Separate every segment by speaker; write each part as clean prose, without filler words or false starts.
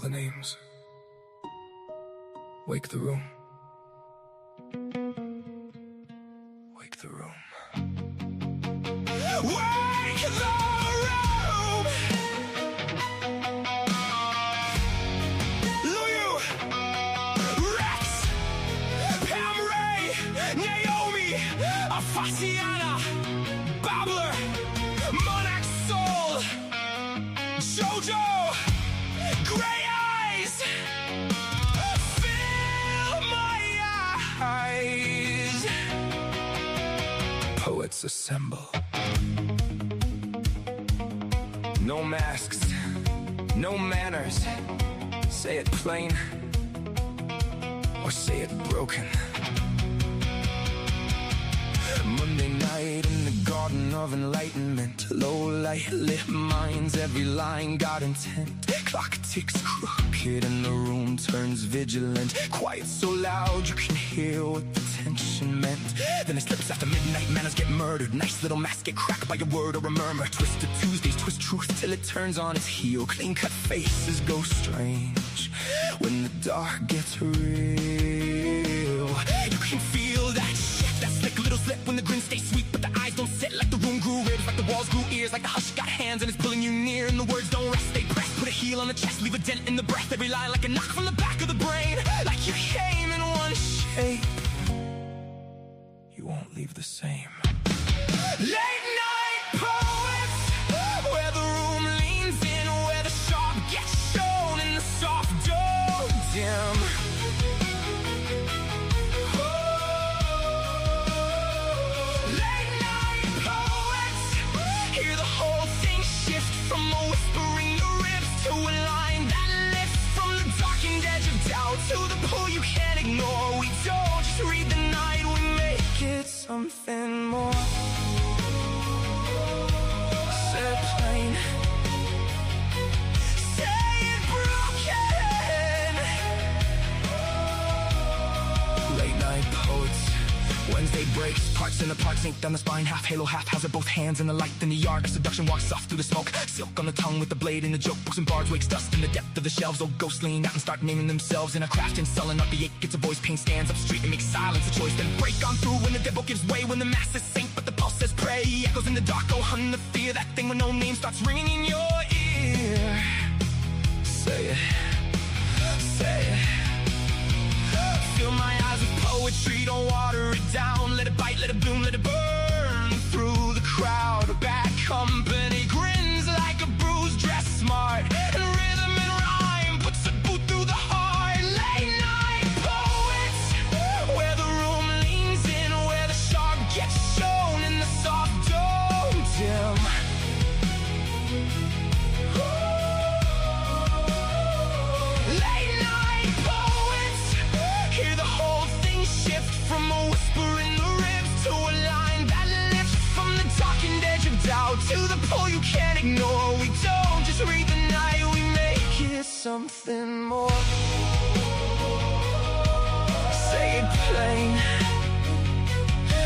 Speaker 1: the names. Wake the room. Wake the room. Wake the room! Luyu! Rex! Pam Ray! Naomi! Afasiana! Babbler! Monarch Soul! Jojo! Gray Eyes! Fill my eyes! Poets assemble. No masks, no manners. Say it plain, or say it broken. Monday night in the garden of enlightenment. Low light lit minds, every line got intent. Clock ticks crooked and the room turns vigilant. Quiet so loud you can hear what the tension meant. Then it slips after midnight, manners get murdered. Nice little masks get cracked by a word or a murmur. Twisted Tuesdays twist truth till it turns on its heel. Clean cut faces go strange when the dark gets real. You can feel that shit, that slick little slip when the grin stays sweet, but the eyes don't sit. Like the room grew ribs, like the walls grew ears, like the hush got hands and it's pulling you near, and the words don't rest, they press. Put a heel on the chest, leave a dent in the breath. Every line like a knock from the back of the brain. Like you came in one shape, you won't leave the same. Late night poets, where the room leans in, where the sharp gets shown and the soft don't dim. Late night poets, hear the whole thing shift from a whisper in your ribs to a line that lifts from the darkened edge of doubt to the pull you can't ignore. We don't just read the night, we make it something more. Say it plain, say it broken. Late night poets, Wednesday breaks, parts in the parts, ink down the spine, half halo, half hazard, both hands in the light. Then the art of seduction walks soft through the smoke, silk on the tongue with the blade in the joke. Books and bards wakes dust in the depth of the shelves. Old ghosts lean out and start naming themselves in a craft and sullen up the ache. Gets a voice, pain stands up straight and makes silence a choice. Then break on through when the devil gives way, when the masses sink but the pulse says pray. Echoes in the dark, oh hun, the fear, that thing with no name starts ringing in your ear. Say it, say it. Fill my eyes with poetry, don't water it down. Let it bite, let it bloom, let it burn through the crowd. Bad company grins like a bruise, dressed smart, and rhythm and rhyme puts a boot through the heart. Late night poets, where the room leans in, where the sharp gets shown and the soft don't dim. Late night poets, hear the whole thing shift from a whisper in the ribs to a line that lifts from the darkened edge of doubt to the pull you can't ignore. We don't just read the night, we make it something more. Say it plain,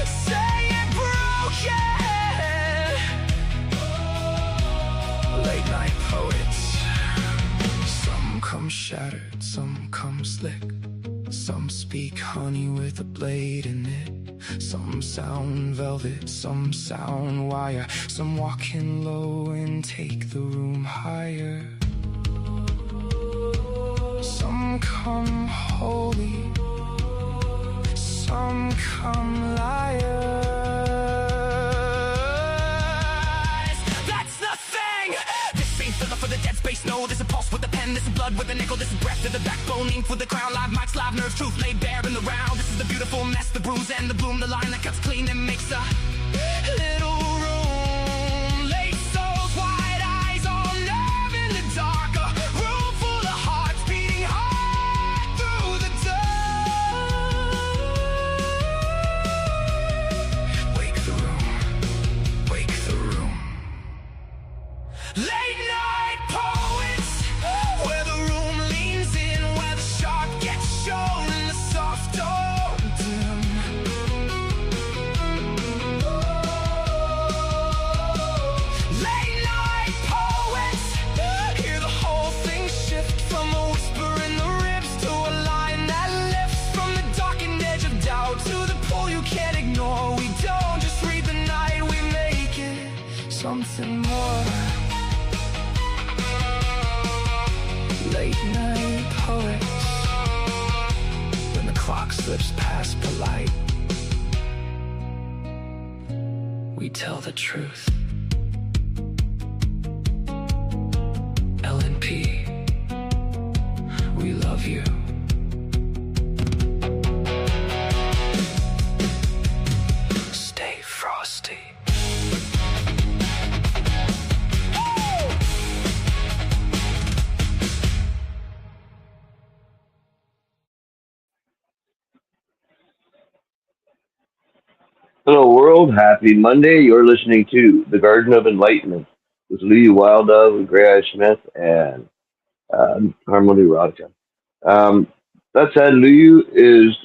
Speaker 1: say it broken. Late night poets, some come shattered, some come slick. Some speak honey with a blade in it. Some sound velvet, some sound wire. Some walk in low and take the room higher. Some come holy, some come liars. That's the thing! This ain't filler for the dead space, no. This is pulse with the pen, this is blood with the nickel, this is breath to the backbone, ink with the crown. Live mics, live nerves, truth laid bare in the round. This is the beautiful mess, the bruise and the bloom, the line that cuts clean and makes a little room. Late souls, wide eyes, all nerve in the dark. A room full of hearts beating hard through the dark. Wake the room, wake the room. Late night poets, where the room leans in, where the sharp gets shown and the soft don't dim. something more. Late night poets, when the clock slips past polite, we tell the truth. LNP, we love you. Stay frosty.
Speaker 2: Hello, world. Happy Monday. You're listening to The Garden of Enlightenment with Luyu Wild Dove, Gray Eye Smith, and Harmony Rodka. Um, that said, Luyu is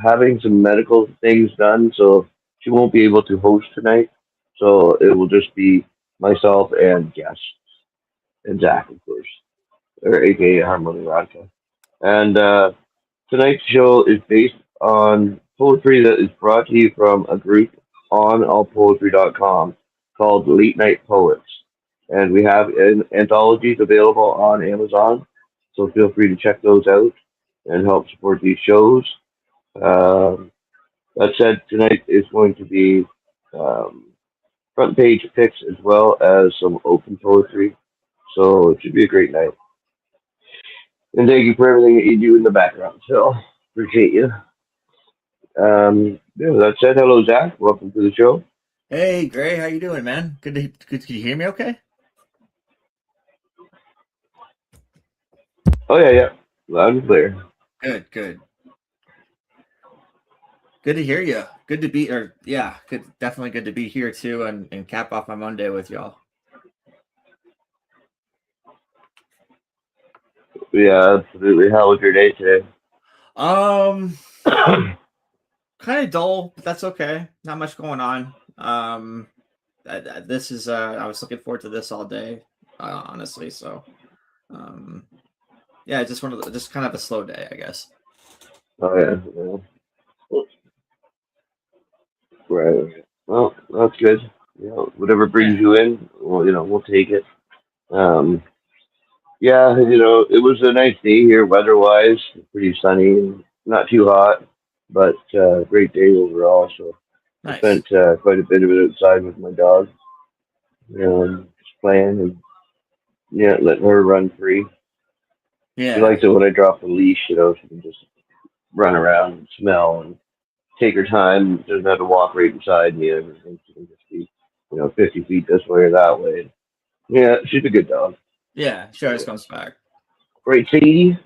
Speaker 2: having some medical things done, so she won't be able to host tonight. So it will just be myself and guests, and Zach, of course, or aka Harmony Rodka. And tonight's show is based on poetry that is brought to you from a group on allpoetry.com called Late Night Poets. And we have anthologies available on Amazon, so feel free to check those out and help support these shows. Um, that said, tonight is going to be um, front page picks as well as some open poetry, so it should be a great night. And thank you for everything that you do in the background, Phil. Appreciate you. Yeah, that said, hello, Zach. Welcome to the show.
Speaker 3: Hey, Gray, how you doing, man? Good. Can you hear me okay?
Speaker 2: Oh, yeah, yeah. Loud and clear.
Speaker 3: Good. Good to hear you. Good to be, or yeah, good. Definitely good to be here too, and cap off my Monday with y'all.
Speaker 2: Yeah, absolutely. How was your day today?
Speaker 3: Kind of dull, but that's okay. Not much going on. This is I was looking forward to this all day, honestly. So, yeah, just kind of a slow day, I guess.
Speaker 2: Oh, yeah. Yeah. Right. Well, that's good. You know, whatever brings
Speaker 3: Yeah,
Speaker 2: you in, well, we'll take it. Um, yeah, it was a nice day here weather-wise. Pretty sunny and not too hot, but great day overall. So I
Speaker 3: nice.
Speaker 2: spent quite a bit of it outside with my dog, just playing and yeah, letting her run free. She
Speaker 3: Yeah,
Speaker 2: likes it when I drop the leash, she can just run around and smell and take her time. Doesn't have to walk right beside me and everything. She can just be, 50 feet this way or that way. Yeah, she's a good dog.
Speaker 3: yeah. She always
Speaker 2: Yeah.
Speaker 3: comes back.
Speaker 2: Right, Sadie?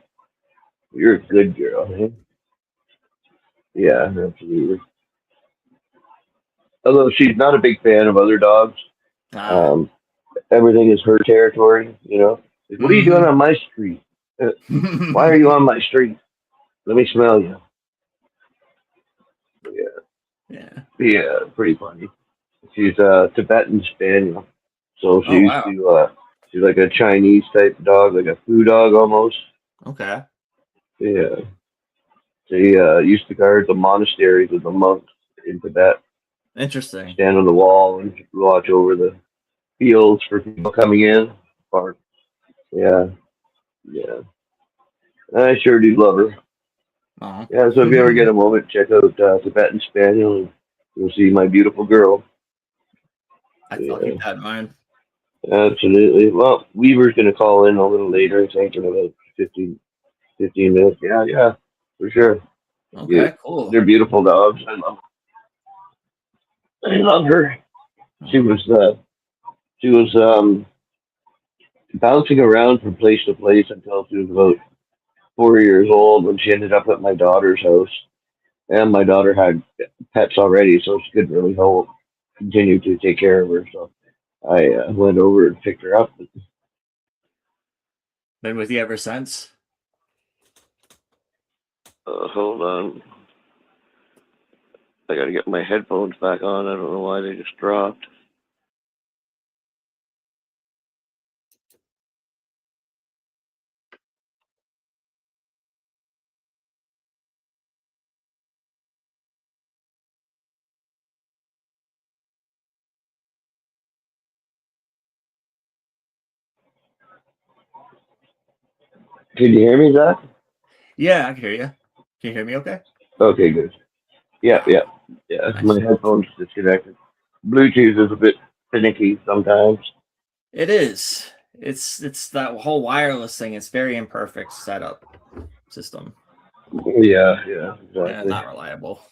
Speaker 2: You're a good girl. Eh? Yeah, absolutely. Although she's not a big fan of other dogs,
Speaker 3: Ah.
Speaker 2: um, everything is her territory. Like, what are you doing
Speaker 3: Mm-hmm.
Speaker 2: on my street? Why are you on my street? Let me smell you. Yeah,
Speaker 3: Yeah.
Speaker 2: yeah, pretty funny. She's a Tibetan Spaniel. So
Speaker 3: Oh wow.
Speaker 2: she's like a Chinese type dog, like a foo dog almost.
Speaker 3: Okay.
Speaker 2: Yeah. She used to guard the monasteries of the monks in Tibet,
Speaker 3: Interesting.
Speaker 2: stand on the wall and watch over the fields for people coming in. Or, yeah, yeah. I sure do love her.
Speaker 3: Oh.
Speaker 2: Yeah, so if you ever get a moment, check out Tibetan Spaniel and you'll see my beautiful girl.
Speaker 3: I'll keep
Speaker 2: Yeah,
Speaker 3: that in mind.
Speaker 2: absolutely. Well, Weaver's going to call in a little later, I think, in about 15 minutes. Yeah, yeah, for sure. You,
Speaker 3: Okay, cool.
Speaker 2: they're beautiful dogs. I love her. She
Speaker 3: Oh,
Speaker 2: was, uh, she was bouncing around from place to place until she was about 4 years old when she ended up at my daughter's house. And my daughter had pets already, so she couldn't really continue to take care of her. So I went over and picked her up.
Speaker 3: been with you ever since?
Speaker 2: Hold on. I got to get my headphones back on. I don't know why they just dropped. Can you hear me, Zach?
Speaker 3: Yeah, I can hear you. Can you hear me okay?
Speaker 2: Okay, good. Yeah, yeah, yeah. My
Speaker 3: Nice.
Speaker 2: headphones disconnected. Bluetooth is a bit finicky sometimes.
Speaker 3: It is. It's that whole wireless thing. It's very imperfect setup system.
Speaker 2: Yeah, yeah,
Speaker 3: Yeah,
Speaker 2: exactly.
Speaker 3: not reliable.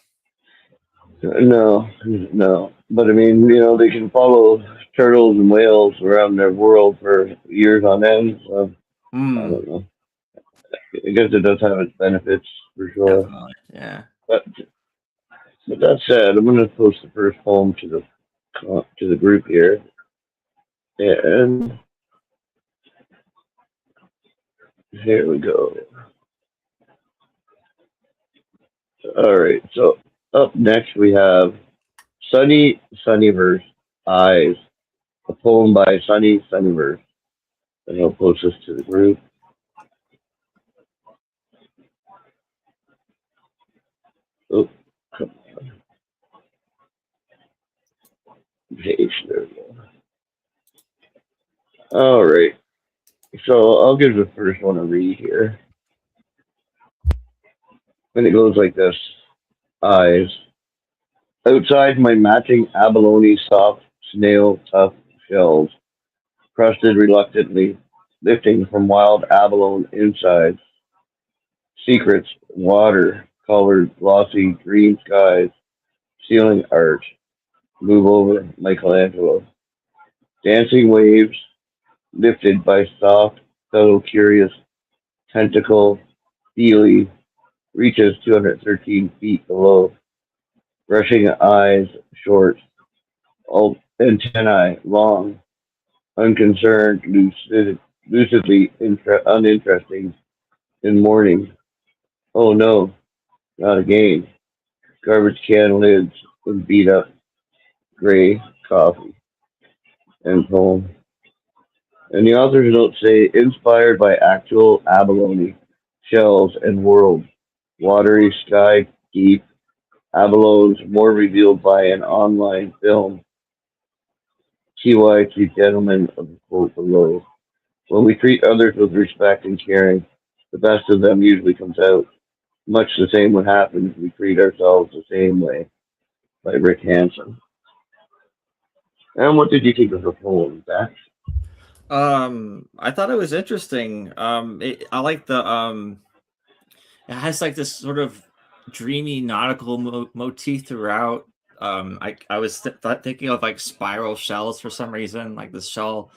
Speaker 2: No, no. But I mean, they can follow turtles and whales around their world for years on end. So I
Speaker 3: Hmm.
Speaker 2: don't know. I guess it does have its benefits for sure.
Speaker 3: Definitely. Yeah.
Speaker 2: But But that said, I'm going to post the first poem to the group here, and here we go. All right. So up next we have Sunnyverse Eyes, a poem by Sunnyverse, and I'll post this to the group. Oh, come on, page. There we go. All right. So I'll give the first one a read here, and it goes like this: Eyes. Outside my matching abalone soft snail tough shells crusted reluctantly, lifting from wild abalone insides, secrets, water, colored, glossy, green skies, ceiling art, move over Michelangelo. Dancing waves, lifted by soft, subtle, curious, tentacle, feely, reaches 213 feet below, brushing eyes, short, all antennae, long, unconcerned, lucidly uninteresting in morning. Oh no, not again. Garbage can lids and beat up gray coffee and poem. And the author's notes say inspired by actual abalone shells and world. Watery sky deep abalones more revealed by an online film. TY to gentlemen of the quote below. When we treat others with respect and caring, the best of them usually comes out. Much the same would happen if we treat ourselves the same way. By Rick Hansen. And what did you think of the poem, Zach?
Speaker 3: I thought it was interesting. I like the it has like this sort of dreamy nautical motif throughout. I was thinking of like spiral shells for some reason, like the shell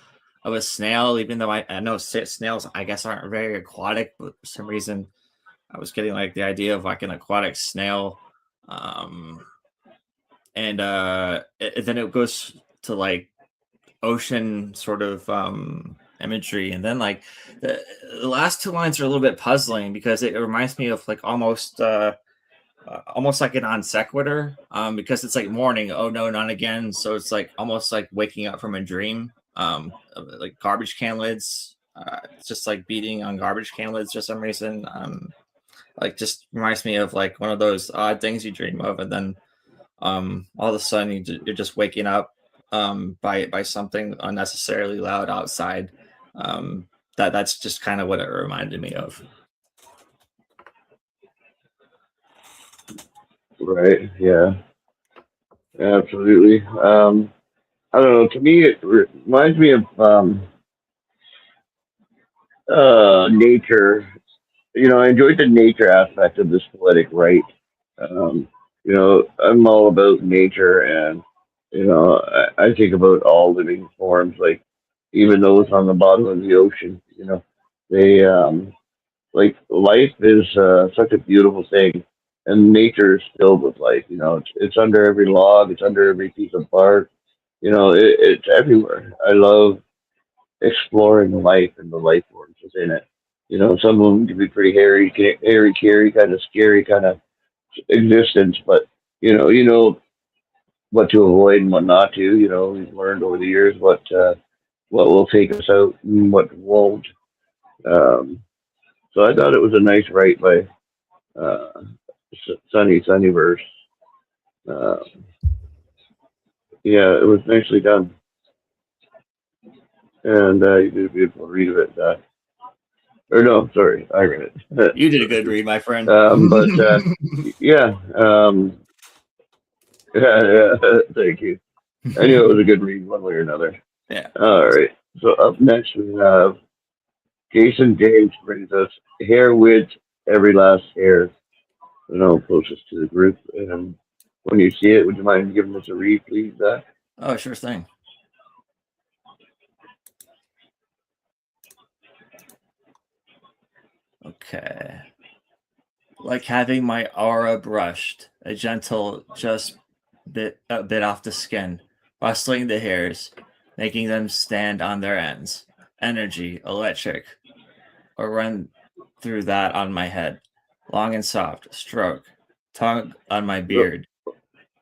Speaker 3: of a snail. Even though I know snails, I guess, aren't very aquatic, but for some reason, I was getting like the idea of like an aquatic snail. Um, and then it goes to like ocean sort of imagery, and then like the last two lines are a little bit puzzling because it reminds me of like almost like an non sequitur, because it's like morning, oh no, not again. So it's like almost like waking up from a dream, like garbage can lids. It's just like beating on garbage can lids for some reason. Like just reminds me of like one of those odd things you dream of, and then all of a sudden you're just waking up by something unnecessarily loud outside. That's just kind of what it reminded me of.
Speaker 2: Right, yeah, absolutely. I don't know. To me, it reminds me of nature. I enjoyed the nature aspect of this poetic right. Um, I'm all about nature, and I think about all living forms, like even those on the bottom of the ocean. They like life is such a beautiful thing, and nature is filled with life. It's under every log, it's under every piece of bark. It's everywhere. I love exploring life and the life forms within it. Some of them can be pretty hairy, kind of scary, kind of existence, but you know what to avoid and what not to. We've learned over the years what will take us out and what won't. Um, so I thought it was a nice write by Sunnyverse. Uh, yeah, it was nicely done, and you did a beautiful read of it. Or no, sorry, I read it.
Speaker 3: You did a good read, my friend.
Speaker 2: But yeah, yeah, thank you. I knew it was a good read one way or another.
Speaker 3: Yeah.
Speaker 2: All right. So up next we have Jason James brings us hair width, every last hair. Closest to the group. And when you see it, would you mind giving us a read, please, Zach?
Speaker 3: Oh, sure thing. Okay. Like having my aura brushed, a gentle just a bit off the skin, rustling the hairs, making them stand on their ends. Energy, electric, or run through that on my head. Long and soft, stroke, tongue on my
Speaker 2: Oh,
Speaker 3: beard.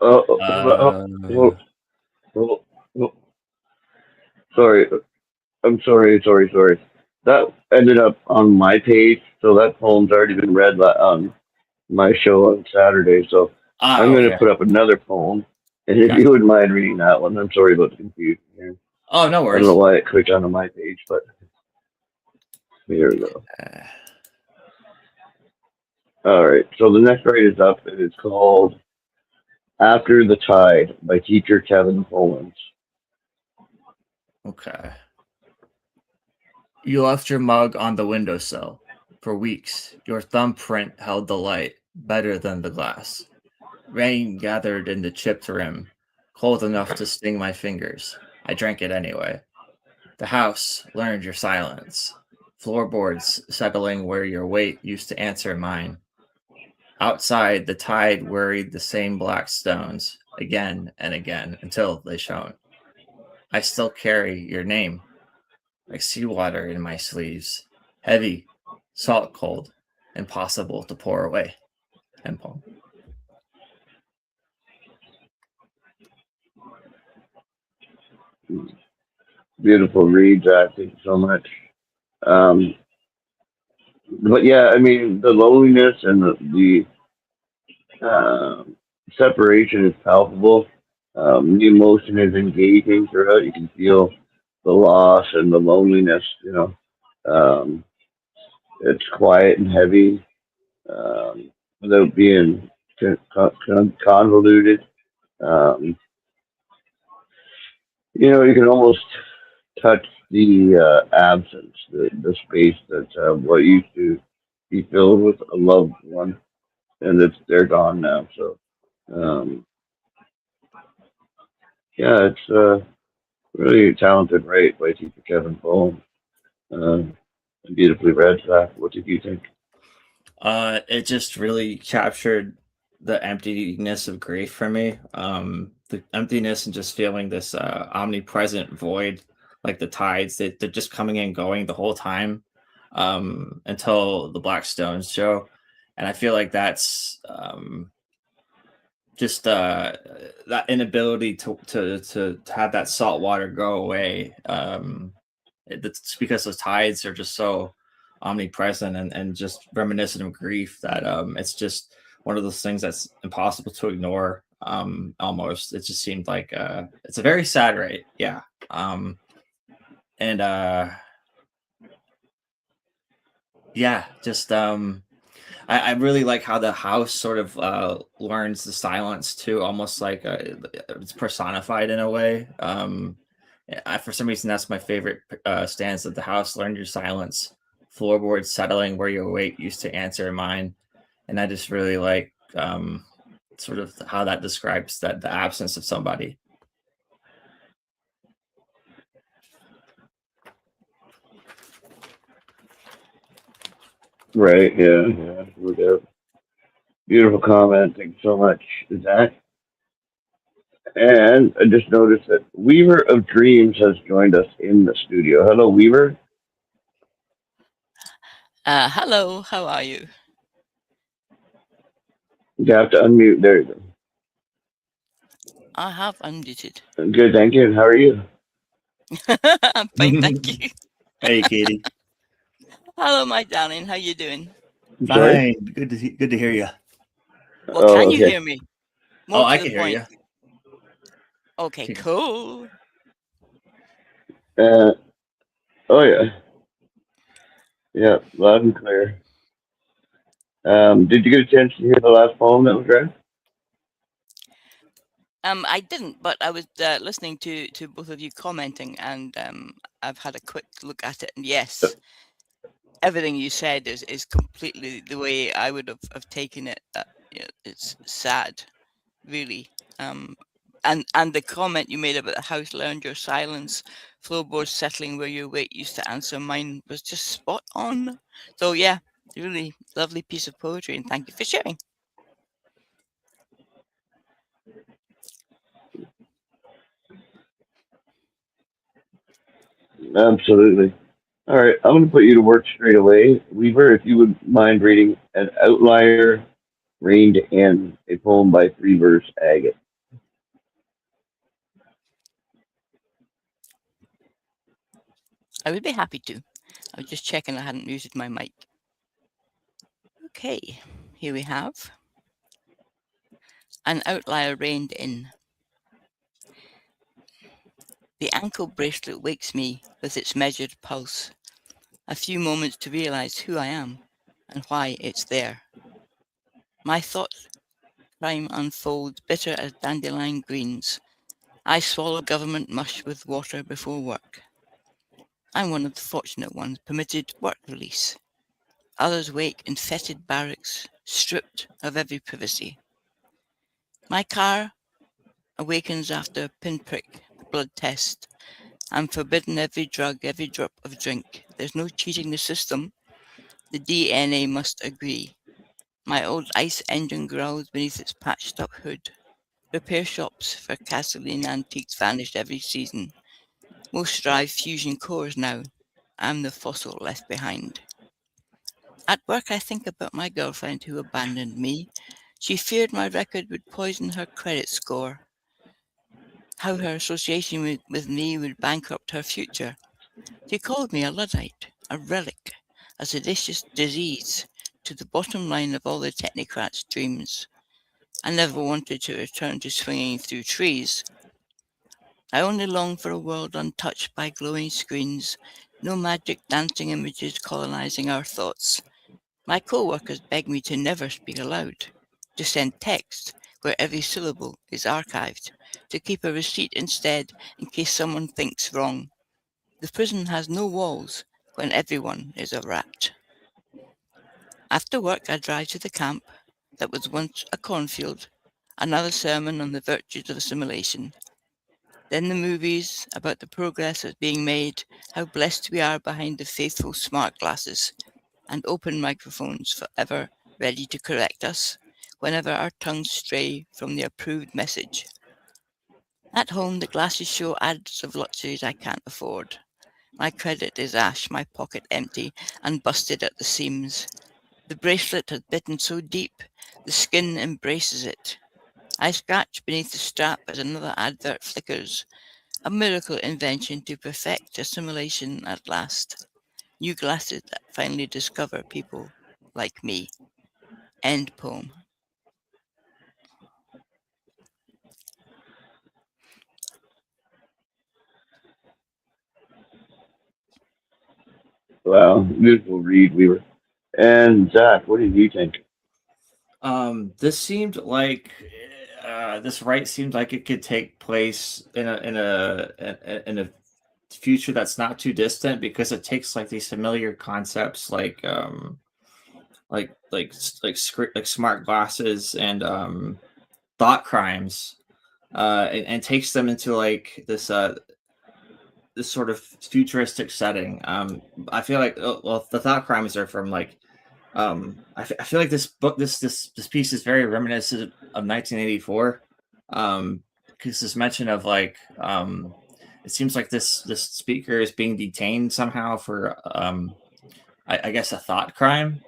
Speaker 2: oh, oh,
Speaker 3: Uh,
Speaker 2: oh, oh, oh, sorry. I'm sorry. That ended up on my page, so that poem's already been read on my show on Saturday. So I'm going to
Speaker 3: okay.
Speaker 2: put up another poem, and if
Speaker 3: Gotcha.
Speaker 2: you wouldn't mind reading that one, I'm sorry about the confusion here.
Speaker 3: Oh, no
Speaker 2: I don't know
Speaker 3: worries.
Speaker 2: why it clicked onto my page, but here we go.
Speaker 3: Uh,
Speaker 2: All right, so the next write is up, and it's called "After the Tide" by teacher Kevin Poland.
Speaker 3: okay. You left your mug on the windowsill. For weeks, your thumbprint held the light better than the glass. Rain gathered in the chipped rim, cold enough to sting my fingers. I drank it anyway. The house learned your silence. Floorboards settling where your weight used to answer mine. Outside, the tide worried the same black stones again and again until they shone. I still carry your name like seawater in my sleeves, heavy, salt cold, impossible to pour away. End poem.
Speaker 2: Beautiful read, Zach. Thank you so much. Um, but yeah, I mean, the loneliness and the separation is palpable. The emotion is engaging throughout. You can feel the loss and the loneliness. Um, it's quiet and heavy without being convoluted. Um, you can almost touch the absence, the space that what used to be filled with a loved one, and they're gone now. So, um, yeah, it's really a talented write by teacher Kevin Bowen. And beautifully read, Zach. What did you think?
Speaker 3: It just really captured the emptiness of grief for me. The emptiness and just feeling this omnipresent void, like the tides that they're just coming and going the whole time, until the Black Stones show, and I feel like that's just that inability to have that salt water go away. It's because the tides are just so omnipresent and just reminiscent of grief that it's just one of those things that's impossible to ignore. Almost, it just seemed like it's a very sad rate, yeah. And yeah, just I really like how the house sort of learns the silence too, almost like it's personified in a way. For some reason, that's my favorite stanza. The house learned your silence, floorboards settling where your weight used to answer mine, and I just really like sort of how that describes the absence of somebody.
Speaker 2: Right, yeah, no doubt. Beautiful comment. Thank you so much, Zach. And I just noticed that Weaver of Dreams has joined us in the studio. Hello, Weaver.
Speaker 4: Hello, how are you?
Speaker 2: You have to unmute. There you go.
Speaker 4: I have unmuted.
Speaker 2: Good, thank you. And how are you?
Speaker 4: I'm fine, thank you.
Speaker 3: Hey, Katie.
Speaker 4: Hello, my darling. How you doing?
Speaker 2: Sorry?
Speaker 3: Fine. Good to hear you.
Speaker 4: Well,
Speaker 2: Oh,
Speaker 4: can you
Speaker 2: okay.
Speaker 4: hear me?
Speaker 3: Oh,
Speaker 4: More
Speaker 3: I
Speaker 4: to
Speaker 3: can
Speaker 4: the
Speaker 3: hear
Speaker 4: point.
Speaker 3: you.
Speaker 4: Okay, cool.
Speaker 2: Uh, oh, yeah. Yeah, loud and clear. Did you get a chance to hear the last poem that was read?
Speaker 4: I didn't, but I was listening to both of you commenting, and I've had a quick look at it. And yes, everything you said is completely the way I would have taken it. It's sad, really. Um, and the comment you made about the house learned your silence, floorboards settling where your weight used to answer mine was just spot on. So yeah, really lovely piece of poetry, and thank you for sharing.
Speaker 2: Absolutely. All right, I'm going to put you to work straight away. Weaver, if you would mind reading An Outlier Reined In, a poem by Three Verse Agate.
Speaker 4: I would be happy to. I was just checking I hadn't muted my mic. Okay, here we have An Outlier Reined In. The ankle bracelet wakes me with its measured pulse. A few moments to realize who I am and why it's there. My thought crime unfolds bitter as dandelion greens. I swallow government mush with water before work. I'm one of the fortunate ones permitted work release. Others wake in fetid barracks, stripped of every privacy. My car awakens after a pinprick blood test. I'm forbidden every drug, every drop of drink. There's no cheating the system. The DNA must agree. My old ice engine growls beneath its patched up hood. Repair shops for gasoline antiques vanished every season. Most drive fusion cores now. I'm the fossil left behind. At work, I think about my girlfriend who abandoned me. She feared my record would poison her credit score. How her association with me would bankrupt her future. She called me a Luddite, a relic, a seditious disease to the bottom line of all the technocrats' dreams. I never wanted to return to swinging through trees. I only long for a world untouched by glowing screens, no magic dancing images colonizing our thoughts. My co-workers beg me to never speak aloud, to send text where every syllable is archived, to keep a receipt instead in case someone thinks wrong. The prison has no walls when everyone is a rat. After work, I drive to the camp that was once a cornfield, another sermon on the virtues of assimilation. Then the movies about the progress that's being made, how blessed we are behind the faithful smart glasses, and open microphones forever ready to correct us whenever our tongues stray from the approved message. At home, the glasses show ads of luxuries I can't afford. My credit is ash, my pocket empty and busted at the seams. The bracelet has bitten so deep, the skin embraces it. I scratch beneath the strap as another advert flickers. A miracle invention to perfect assimilation at last. New glasses that finally discover people like me. End poem.
Speaker 2: Wow, beautiful read, Weaver. And Zach, what did you think?
Speaker 3: This seemed like this right seemed like it could take place in a future that's not too distant because it takes like these familiar concepts like smart glasses and thought crimes and takes them into like this sort of futuristic setting. I feel like well the thought crimes are from like I feel like this book this piece is very reminiscent of 1984 because this mention of like it seems like this speaker is being detained somehow for I guess a thought crime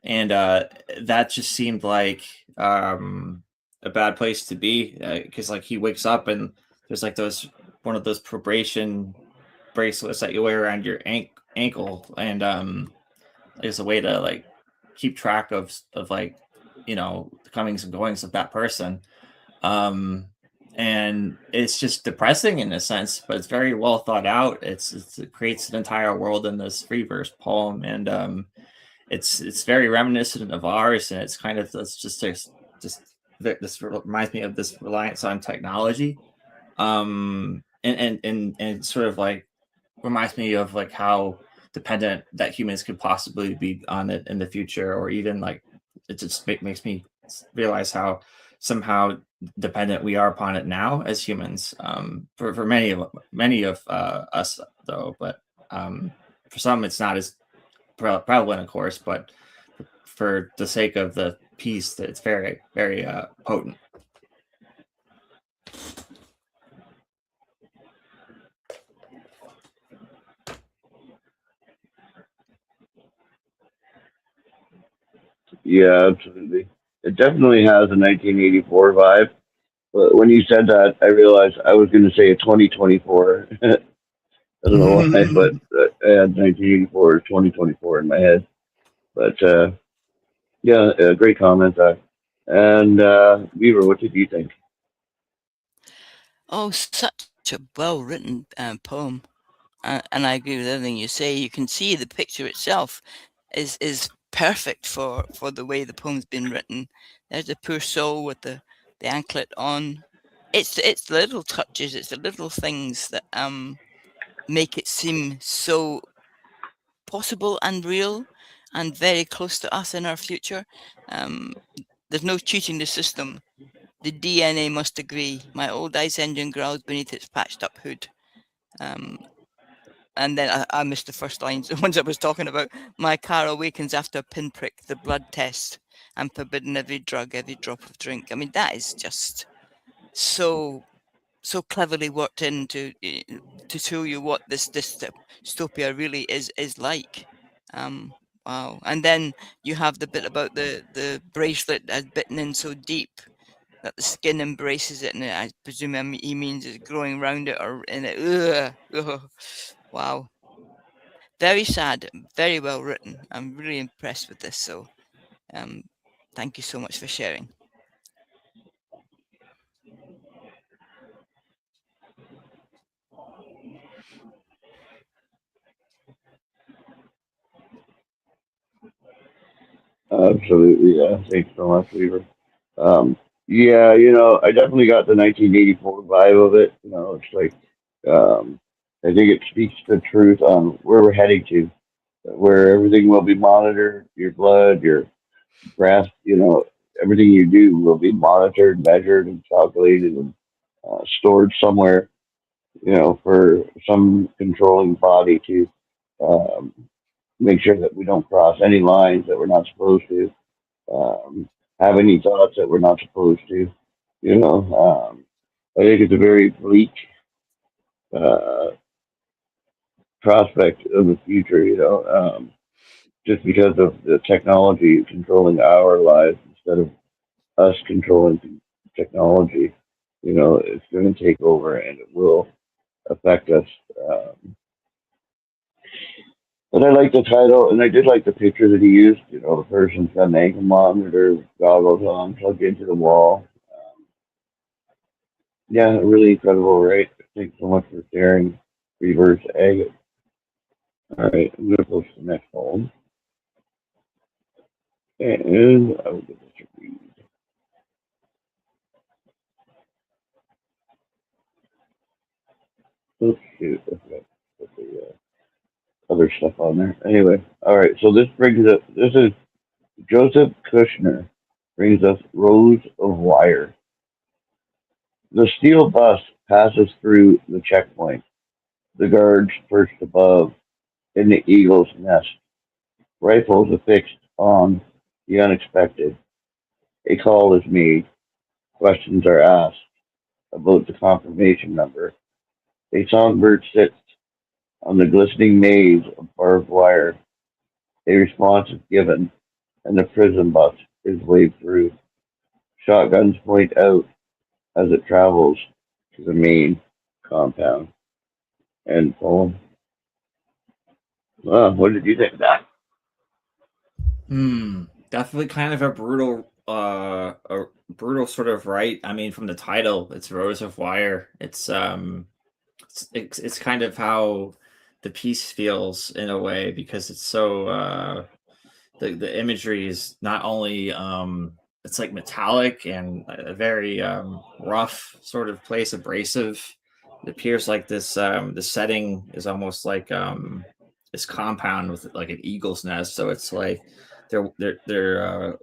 Speaker 3: and that just seemed like a bad place to be because like he wakes up and there's like those one of those probation bracelets that you wear around your ankle and is a way to like keep track of like the comings and goings of that person um and it's just depressing in a sense, but it's very well thought out. It creates an entire world in this free verse poem, and it's very reminiscent of ours, and it's kind of this reminds me of this reliance on technology, and sort of like reminds me of like how dependent that humans could possibly be on it in the future, or even like it just makes me realize how somehow dependent we are upon it now as humans. For many of us though, but for some it's not as prevalent, of course. But for the sake of the piece, it's very very potent.
Speaker 2: Yeah, absolutely. It definitely has a 1984 vibe. But when you said that, I realized I was going to say a 2024. I don't know why, but I had 1984 or 2024 in my head. But yeah, great comment there. And Beaver, what did you think?
Speaker 4: Oh, such a well-written poem. And I agree with everything you say. You can see the picture itself is perfect for the way the poem's been written. There's a poor soul with the anklet on. It's the little touches, it's the little things that make it seem so possible and real and very close to us in our future. There's no cheating the system. The DNA must agree. My old ice engine growls beneath its patched up hood. And then I missed the first lines, the ones I was talking about. My car awakens after a pinprick, the blood test. I'm forbidden every drug, every drop of drink. I mean, that is just so cleverly worked in to show you what this dystopia really is like. Wow. And then you have the bit about the bracelet has bitten in so deep that the skin embraces it, and I presume he means it's growing around it or in it. Ugh. Wow. Very sad, very well written. I'm really impressed with this. So, thank you so much for sharing.
Speaker 2: Absolutely, yeah. Thanks so much, Beaver. Yeah, I definitely got the 1984 vibe of it. It's like, I think it speaks the truth on where we're heading to, where everything will be monitored, your blood, your breath, everything you do will be monitored, measured, and calculated and stored somewhere, for some controlling body to um, make sure that we don't cross any lines that we're not supposed to, um, have any thoughts that we're not supposed to. You know, I think it's a very bleak uh, prospect of the future. Just because of the technology controlling our lives instead of us controlling technology. It's going to take over and it will affect us. But I like the title, and I did like the picture that he used. The person's got an ankle monitor, goggles on, plugged into the wall. Yeah, really incredible, right? Thanks so much for sharing reverse agate. All right, I'm going to post the next poem. And I will get this to read. Oops, shoot, I forgot to put the other stuff on there. Anyway, all right, so this is Joseph Kushner, brings us Rows of Wire. The steel bus passes through the checkpoint. The guards perched above in the eagle's nest, rifles affixed on the unexpected. A call is made. Questions are asked about the confirmation number. A songbird sits on the glistening maze of barbed wire. A response is given, and the prison bus is waved through. Shotguns point out as it travels to the main compound. End poem. What did you think of that?
Speaker 3: Definitely kind of a brutal brutal sort of right. I mean, from the title, it's Rows of Wire. It's kind of how the piece feels in a way, because it's so the imagery is not only it's like metallic and a very rough sort of place, abrasive. It appears like this the setting is almost like this compound with like an eagle's nest, so it's like they're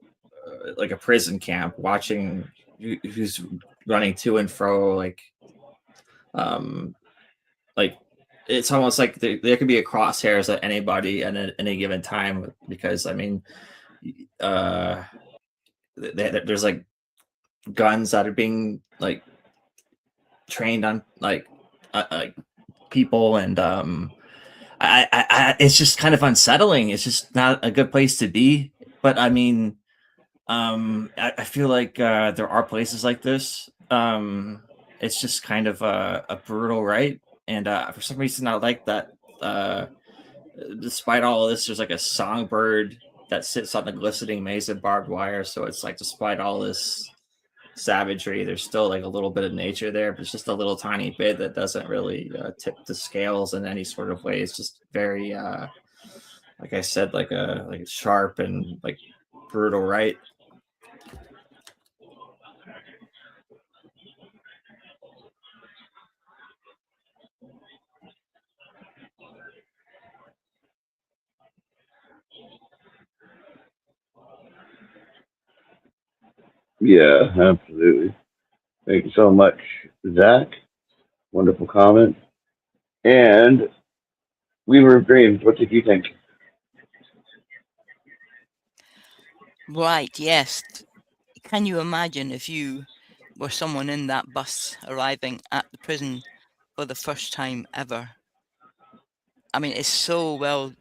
Speaker 3: like a prison camp watching who's running to and fro, um like it's almost like there could be a crosshairs at anybody at any given time, because I mean there's like guns that are being like trained on like people, and it's just kind of unsettling. It's just not a good place to be. But I mean, I feel like there are places like this. It's just kind of a brutal right, and for some reason I like that. Despite all of this, there's like a songbird that sits on the glistening maze of barbed wire. So it's like, despite all this savagery, there's still like a little bit of nature there, but it's just a little tiny bit that doesn't really tip the scales in any sort of way. It's just very, like I said, like a sharp and like brutal right.
Speaker 2: Yeah, absolutely. Thank you so much, Zach. Wonderful comment. And Weaver of Dreams, what did you think?
Speaker 4: Right, yes. Can you imagine if you were someone in that bus arriving at the prison for the first time ever? I mean, it's so well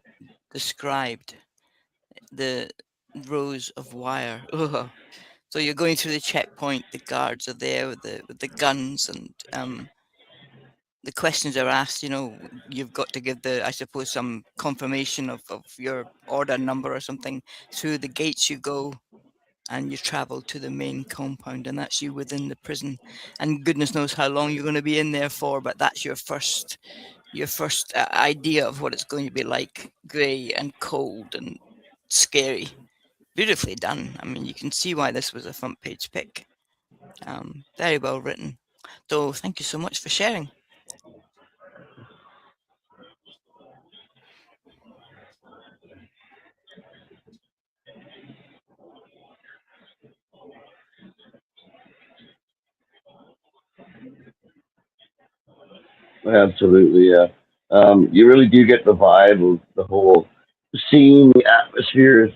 Speaker 4: described. The rows of wire. Ugh. So you're going through the checkpoint. The guards are there with the guns, and the questions are asked. You've got to give I suppose, some confirmation of your order number or something. Through the gates you go, and you travel to the main compound, and that's you within the prison. And goodness knows how long you're going to be in there for, but that's your first idea of what it's going to be like: grey and cold and scary. Beautifully done. I mean, you can see why this was a front page pick. Very well written. So thank you so much for sharing.
Speaker 2: Absolutely, yeah. You really do get the vibe of the whole scene. The atmosphere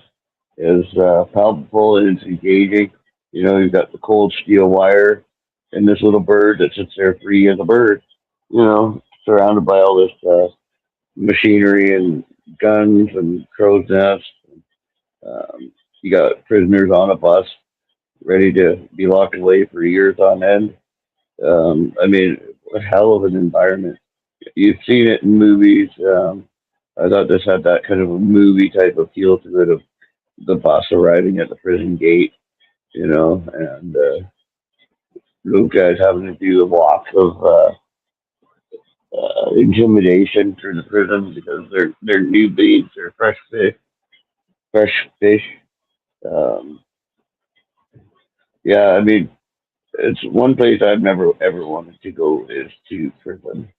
Speaker 2: is palpable and it's engaging. You've got the cold steel wire and this little bird that sits there free as a bird. Surrounded by all this machinery and guns and crow's nests. You got prisoners on a bus ready to be locked away for years on end. I mean, what hell of an environment. You've seen it in movies. I thought this had that kind of a movie type of feel to it, of the bus arriving at the prison gate, and those guys having to do a walk of intimidation through the prison because they're newbies, they're fresh fish. Um, yeah, I mean, it's one place I've never ever wanted to go is to prison.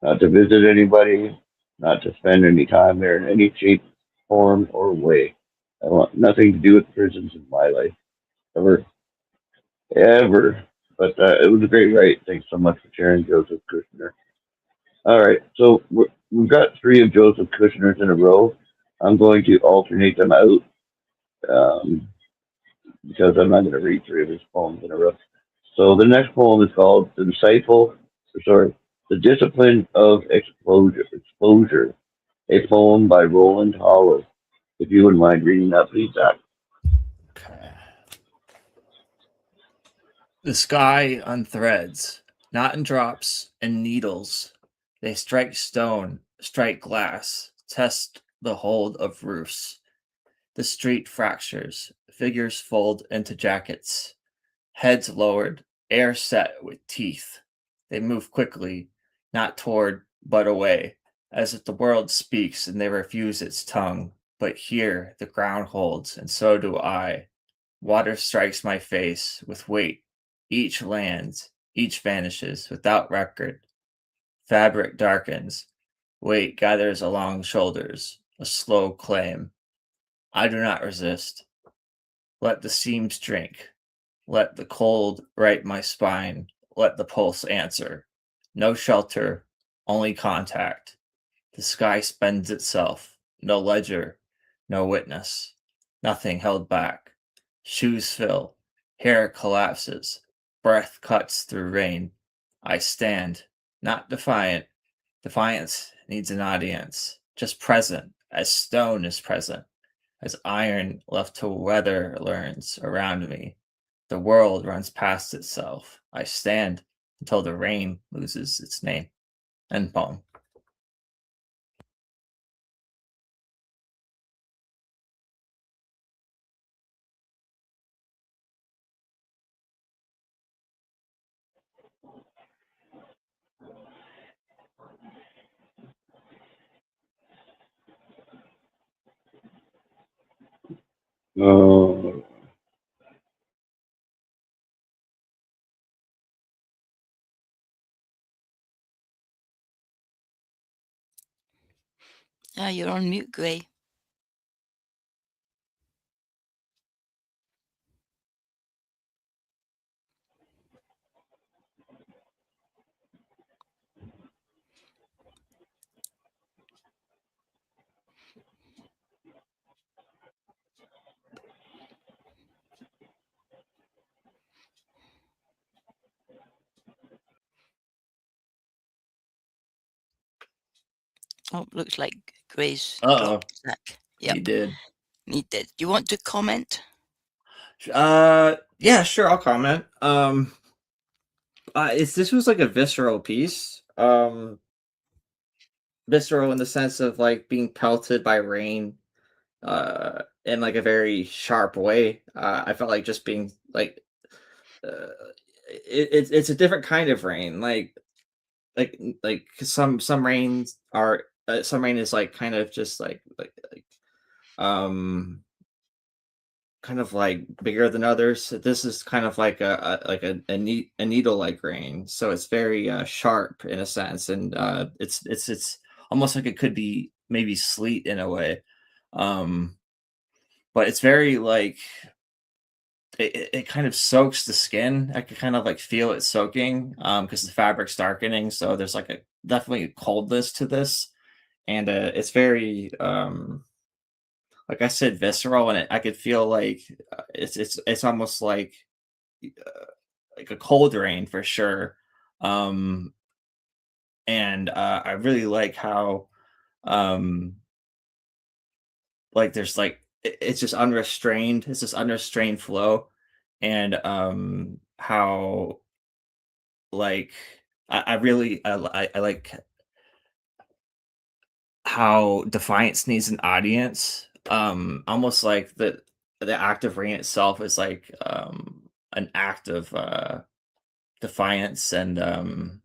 Speaker 2: Not to visit anybody, not to spend any time there in any shape, form, or way. I want nothing to do with prisons in my life, ever, ever. But it was a great write. Thanks so much for sharing, Joseph Kushner. All right, so we've got three of Joseph Kushner's in a row. I'm going to alternate them out um, because I'm not going to read three of his poems in a row. So the next poem is called The Discipline of Exposure, a poem by Roland Hollow. If you wouldn't mind reading that, please, Zach.
Speaker 3: Okay. The sky unthreads, not in drops and needles. They strike stone, strike glass, test the hold of roofs. The street fractures, figures fold into jackets. heads lowered, air set with teeth. They move quickly, not toward, but away, as if the world speaks and they refuse its tongue. But here the ground holds, and so do I. Water strikes my face with weight. Each lands, each vanishes without record. Fabric darkens. Weight gathers along shoulders, a slow claim. I do not resist. Let the seams drink. Let the cold right my spine. Let the pulse answer. No shelter, only contact. The sky spends itself. No ledger, no witness. Nothing held back. Shoes fill. Hair collapses. Breath cuts through rain. I stand, not defiant. Defiance needs an audience. Just present, as stone is present, as iron left to weather learns around me. The world runs past itself. I stand until the rain loses its name. End poem.
Speaker 2: Uh,
Speaker 4: You're on mute, Gray. Oh, looks like Gray's
Speaker 3: Uh-oh.
Speaker 4: dropped back.
Speaker 3: Yep.
Speaker 4: Yep,
Speaker 3: He did.
Speaker 4: he did. Do you want to comment?
Speaker 3: Yeah, sure, I'll comment. This was like a visceral piece. Visceral in the sense of like being pelted by rain, in like a very sharp way. I felt like just being like, uh, it's a different kind of rain. Like some rains are some rain is like kind of just um kind of like bigger than others. This is kind of like a needle like grain, so it's very sharp in a sense, and it's almost like it could be maybe sleet in a way, um, but it's very like it kind of soaks the skin. I could kind of like feel it soaking because the fabric's darkening, so there's like a definitely a coldness to this, and it's very like I said, visceral, and I could feel like it's almost like a cold rain for sure. Um, and I really like how um, like there's like it's just unrestrained. It's just unrestrained flow, and how like I really I like how Defiance needs an audience. Almost like the act of rain itself is like an act of defiance, and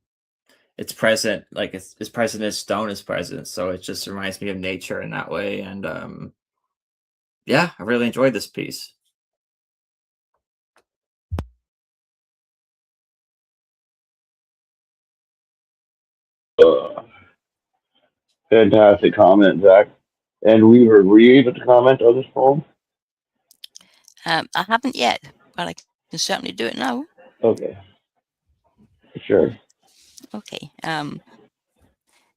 Speaker 3: it's present, like it's present as stone is present. So it just reminds me of nature in that way. And yeah, I really enjoyed this piece.
Speaker 2: uh, fantastic comment, Zach. And were you able to comment on this poem?
Speaker 4: I haven't yet, but I can certainly do it now.
Speaker 2: Okay, sure.
Speaker 4: Okay.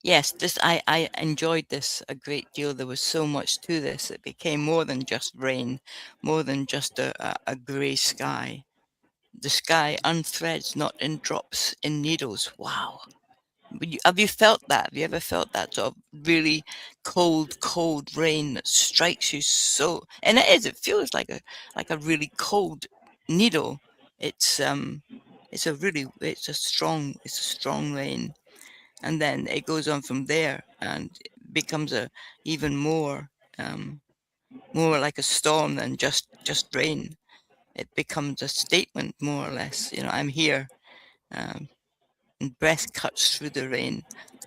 Speaker 4: Yes, I enjoyed this a great deal. There was so much to this. It became more than just rain, more than just a grey sky. The sky unthreads, not in drops, in needles. Wow. Have you felt that? Have you ever felt that sort of really cold, cold rain that strikes you so? And it is. It feels like a really cold needle. It's it's a strong rain, and then it goes on from there and becomes a even more more like a storm than just rain. it becomes a statement, more or less. I'm here, and breath cuts through the rain.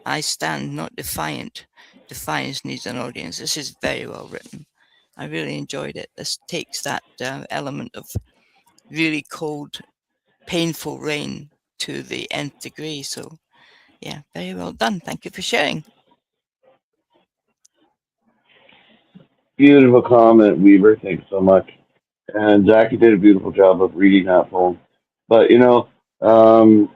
Speaker 4: I stand, not defiant. Defiance needs an audience. This is very well written. I really enjoyed it. This takes that element of really cold, painful rain to the nth degree. So, yeah, very well done. Thank you for sharing.
Speaker 2: Beautiful comment, Weaver. Thanks so much. And Zach, you did a beautiful job of reading that poem. But um,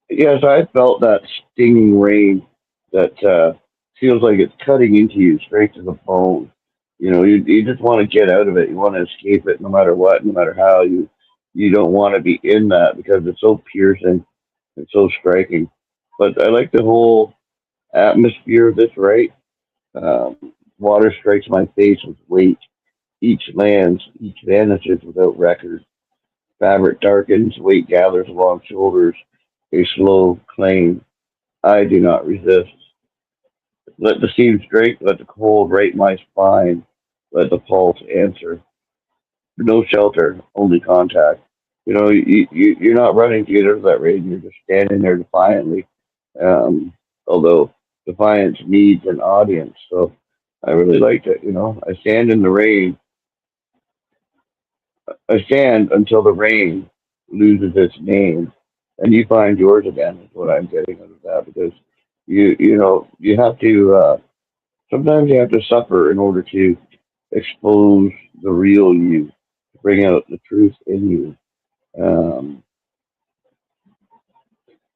Speaker 2: yes, I felt that stinging rain that feels like it's cutting into you straight to the bone. You just want to get out of it. You want to escape it, no matter what, no matter how. You don't want to be in that because it's so piercing and so striking. But I like the whole atmosphere of this, right? Water strikes my face with weight. Each lands, each vanishes without record. Fabric darkens, weight gathers along shoulders. A slow claim. I do not resist. Let the seams drink, let the cold rate my spine. Let the pulse answer. No shelter, only contact. You're not running to get out of that rain. You're just standing there defiantly. Um, although defiance needs an audience, so I really liked it. I stand in the rain. I stand until the rain loses its name, and you find yours again. Is what I'm getting out of that because you have to. Sometimes you have to suffer in order to expose the real you, to bring out the truth in you. Um,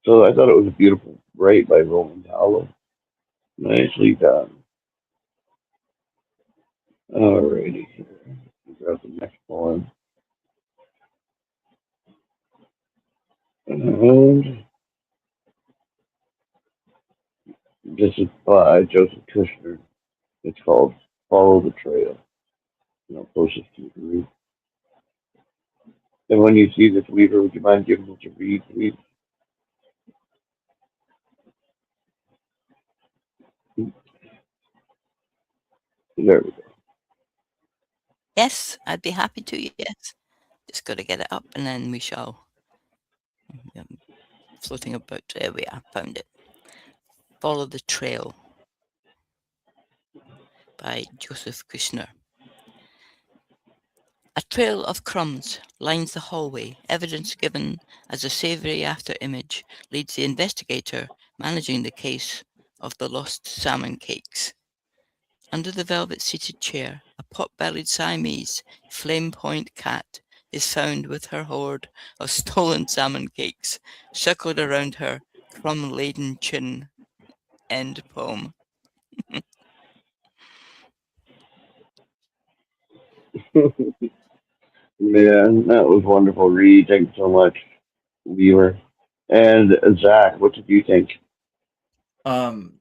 Speaker 2: so I thought it was a beautiful write by Roland Hollow. Nicely done. Alrighty, grab the next poem. And this is by Joseph Kushner. It's called Follow the Trail. Post it to the read. And when you see this, Weaver, would you mind giving it a read, please? There we
Speaker 4: Yes, I'd be happy to. Yes, just got to get it up, and then we shall. Floating about. There we are. Found it. Follow the Trail by Joseph Kushner. A trail of crumbs lines the hallway, evidence given as a savoury after-image leads the investigator managing the case of the lost salmon cakes. Under the velvet-seated chair, a pot-bellied Siamese flame-point cat is found with her hoard of stolen salmon cakes circled around her crumb-laden chin. End poem.
Speaker 2: go. Man, that was wonderful read. Thanks so much, Weaver. And Zach, what did you think?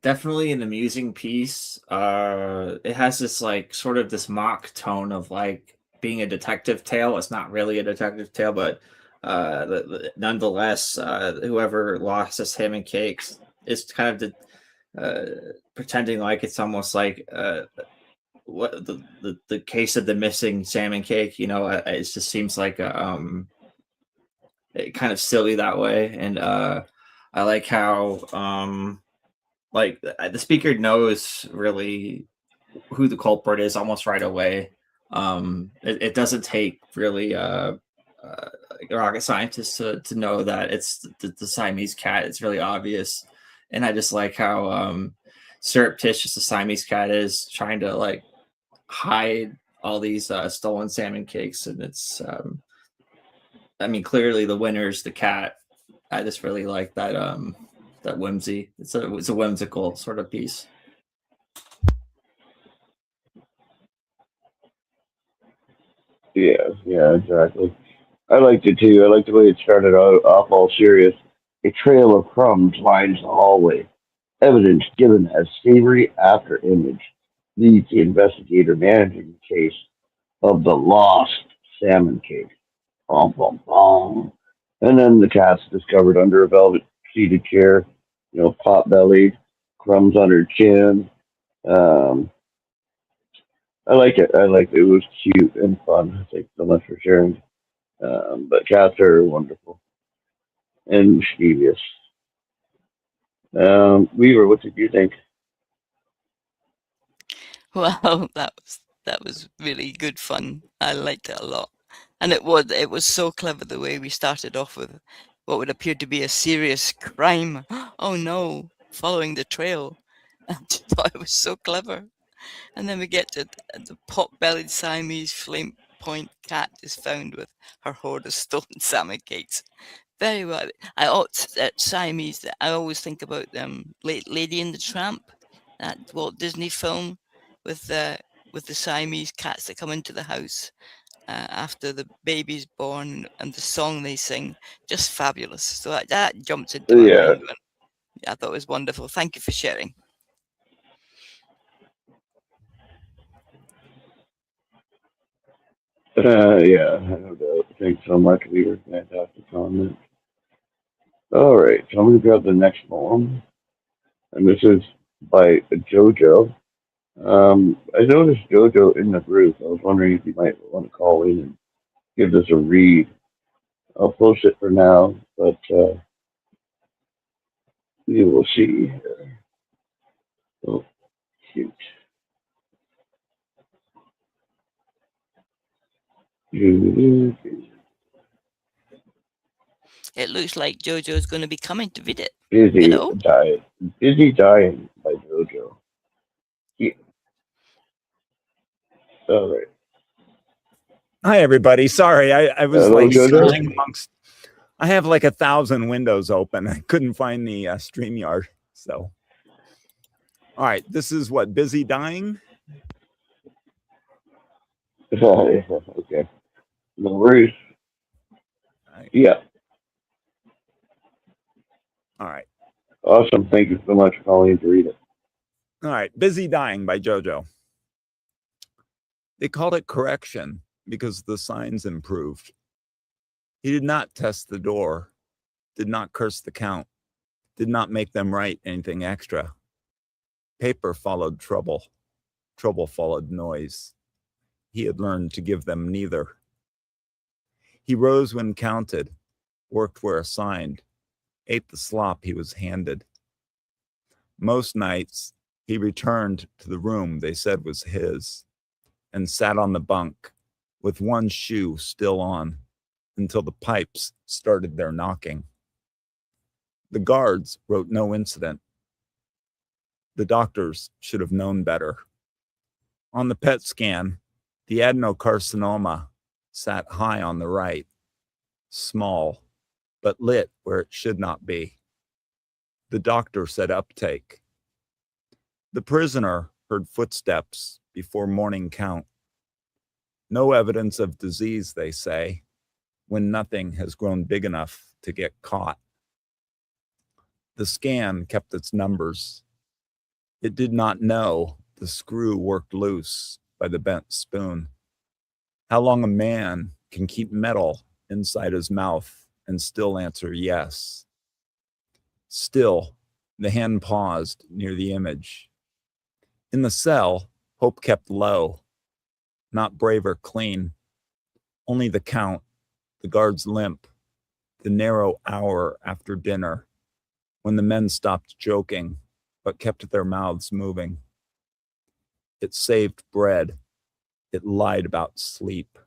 Speaker 3: Definitely an amusing piece. It has this like sort of this mock tone of like being a detective tale. It's not really a detective tale, but nonetheless, whoever lost the salmon cakes is kind of pretending like it's almost like what the case of the missing salmon cake. It just seems like kind of silly that way, and I like how like the speaker knows really who the culprit is almost right away. It doesn't take really like rocket scientists to know that it's the Siamese cat. It's really obvious, and I just like how surreptitious the Siamese cat is, trying to like hide all these stolen salmon cakes, and it's I mean, clearly the winner is the cat. I just really like that whimsy. It's a whimsical sort of piece.
Speaker 2: Yeah, yeah, exactly. I liked it too. I liked the way it started out off all serious. A trail of crumbs lines the hallway. Evidence given as savory after image leads the investigator managing the case of the lost salmon cake. Bum, bum, bum. And then the cat's discovered under a velvet seated chair, pot bellied, crumbs on her chin. Um, I like it. I like it. It was cute and fun. Thanks so much for sharing. But cats are wonderful and mischievous. Weaver, what did you think?
Speaker 4: Wow, that was really good fun. I liked it a lot. And it was so clever the way we started off with what would appear to be a serious crime. Oh no, following the trail. I just thought it was so clever. And then we get to the pot-bellied Siamese flame point cat is found with her hoard of stolen salmon cakes. Very well. I ought Siamese. I always think about Lady and the Tramp, that Walt Disney film with the Siamese cats that come into the house after the baby's born, and the song they sing, just fabulous. So that jumped into my
Speaker 2: Yeah,
Speaker 4: mind. I thought it was wonderful. Thank you for sharing.
Speaker 2: yeah, no doubt. Thanks so much, Weaver. Fantastic comment. All right, so I'm going to grab the next poem, and this is by JoJo. I noticed JoJo in the group. I was wondering if you might want to call in and give this a read. I'll post it for now, but you will see. Oh, cute.
Speaker 4: It looks like Jojo's going to be coming to visit.
Speaker 2: Busy
Speaker 4: Hello.
Speaker 2: dying. Busy dying by JoJo. Yeah. All right.
Speaker 5: Hi, everybody. Sorry, I was
Speaker 2: Hello,
Speaker 5: like
Speaker 2: JoJo.
Speaker 5: searching amongst. I have like 1,000 windows open. I couldn't find the StreamYard. So, all right, this is what busy dying.
Speaker 2: Okay. No worries.
Speaker 5: Right.
Speaker 2: Yeah.
Speaker 5: All right,
Speaker 2: Awesome. Thank you so much for calling in to read it.
Speaker 5: all right. Busy dying by JoJo. They called it correction because the signs improved. He did not test the door, did not curse the count, did not make them write anything extra. Paper followed trouble. Trouble followed noise. He had learned to give them neither. He rose when counted, worked where assigned, ate the slop he was handed. Most nights, he returned to the room they said was his and sat on the bunk with one shoe still on until the pipes started their knocking. The guards wrote no incident. The doctors should have known better. On the PET scan, the adenocarcinoma sat high on the right, small, but lit where it should not be. The doctor said uptake. The prisoner heard footsteps before morning count. No evidence of disease, they say, when nothing has grown big enough to get caught. The scan kept its numbers. It did not know the screw worked loose by the bent spoon. How long a man can keep metal inside his mouth and still answer yes. Still, the hand paused near the image. In the cell, hope kept low, not brave or clean. Only the count, the guard's limp, the narrow hour after dinner, when the men stopped joking, but kept their mouths moving. It saved bread. It lied about sleep.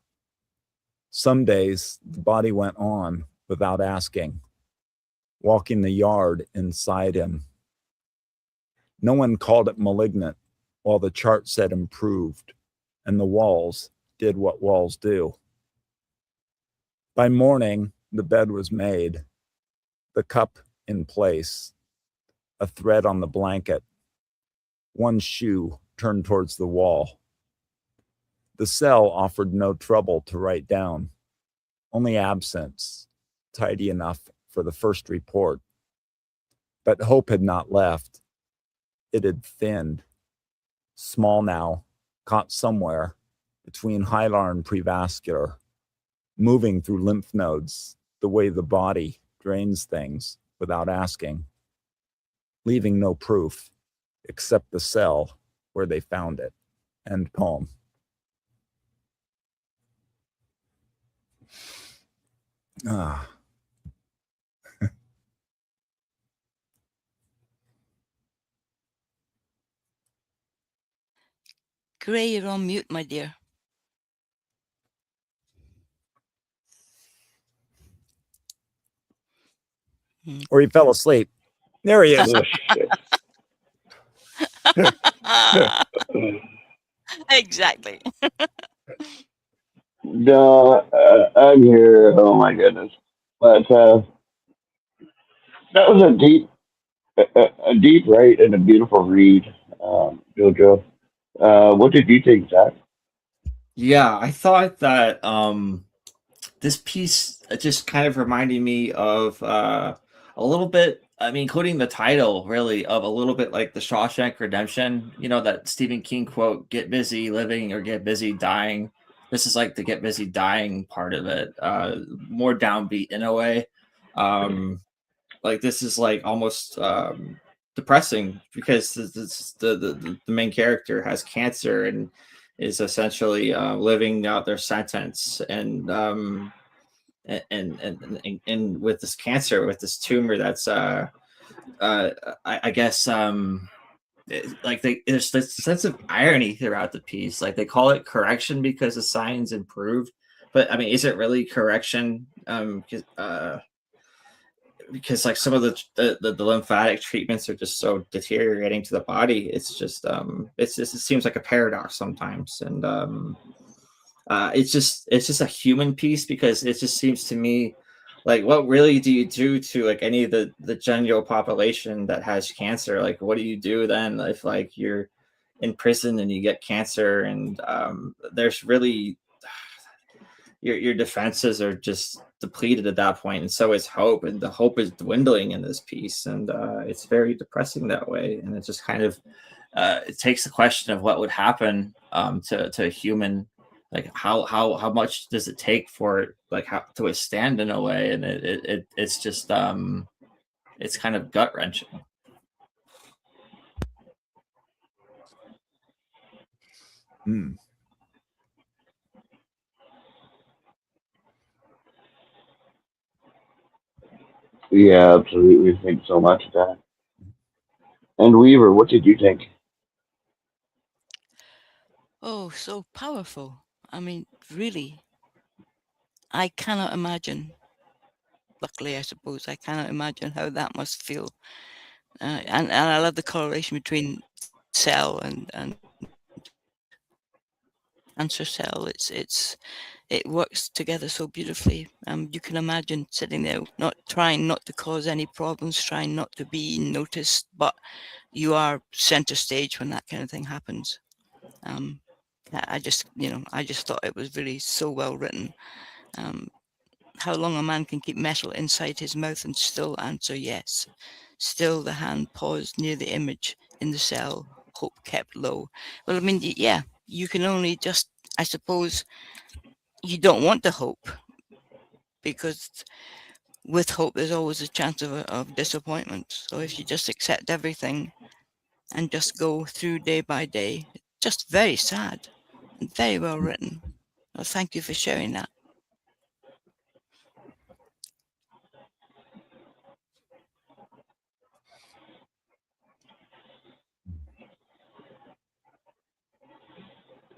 Speaker 5: Some days, the body went on without asking, walking the yard inside him. No one called it malignant, while the chart said improved, and the walls did what walls do. By morning, the bed was made, the cup in place, a thread on the blanket, one shoe turned towards the wall. The cell offered no trouble to write down, only absence, tidy enough for the first report. But hope had not left. It had thinned, small now, caught somewhere between hilar and prevascular, moving through lymph nodes the way the body drains things without asking, leaving no proof except the cell where they found it. End poem. Ah.
Speaker 4: Gray, you're on mute, my dear.
Speaker 5: Or he fell asleep. There he is.
Speaker 2: Oh, shit.
Speaker 4: Exactly.
Speaker 2: No, I'm here. Oh my goodness. But that was a deep write and a beautiful read, Jojo. What did you think, Zach?
Speaker 3: Yeah, I thought that this piece just kind of reminded me of a little bit, I mean, including the title, really, of a little bit like the Shawshank Redemption, you know, that Stephen King quote, get busy living or get busy dying. This is like the get busy dying part of it, more downbeat in a way. Like this is like almost depressing because the main character has cancer and is essentially living out their sentence and with this cancer, with this tumor that's I guess there's this sense of irony throughout the piece. Like they call it correction because the science improved, but I mean, is it really correction? Because like some of the lymphatic treatments are just so deteriorating to the body. It's just it seems like a paradox sometimes, and it's just a human piece because it just seems to me like what really do you do to like any of the general population that has cancer? Like what do you do then if like you're in prison and you get cancer and there's really your defenses are just depleted at that point, and so is hope, and the hope is dwindling in this piece, and it's very depressing that way, and it just kind of it takes the question of what would happen to a human, like how much does it take for like how to withstand in a way, and it's just it's kind of gut wrenching.
Speaker 5: Hmm.
Speaker 2: Yeah, absolutely. Thanks so much, Zach. And Weaver, what did you think?
Speaker 4: Oh, so powerful. I mean, really, I cannot imagine. Luckily, I suppose I cannot imagine how that must feel. And I love the correlation between cell and cancer cell. It works together so beautifully. You can imagine sitting there, not trying not to cause any problems, trying not to be noticed, but you are center stage when that kind of thing happens. I just thought it was really so well written. How long a man can keep metal inside his mouth and still answer yes. Still the hand paused near the image in the cell, hope kept low. Well, I mean, yeah, you can only just, I suppose, you don't want to hope because with hope there's always a chance of disappointment. So if you just accept everything and just go through day by day, just very sad and very well written. Well, thank you for sharing that.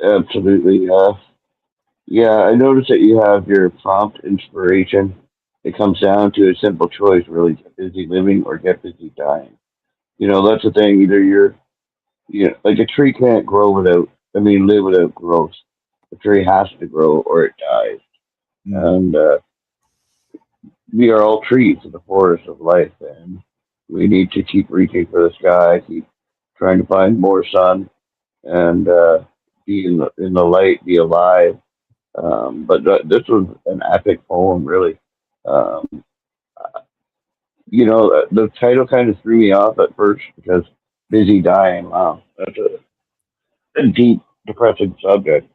Speaker 2: Absolutely. Yeah, I noticed that you have your prompt inspiration. It comes down to a simple choice, really: get busy living or get busy dying. That's the thing. Either like a tree can't grow without, I mean, live without growth. A tree has to grow or it dies.
Speaker 5: Hmm.
Speaker 2: And we are all trees in the forest of life, and we need to keep reaching for the sky, keep trying to find more sun, and be in the light, be alive. But this was an epic poem, really. Um, the title kind of threw me off at first because busy dying. Wow, that's a deep, depressing subject.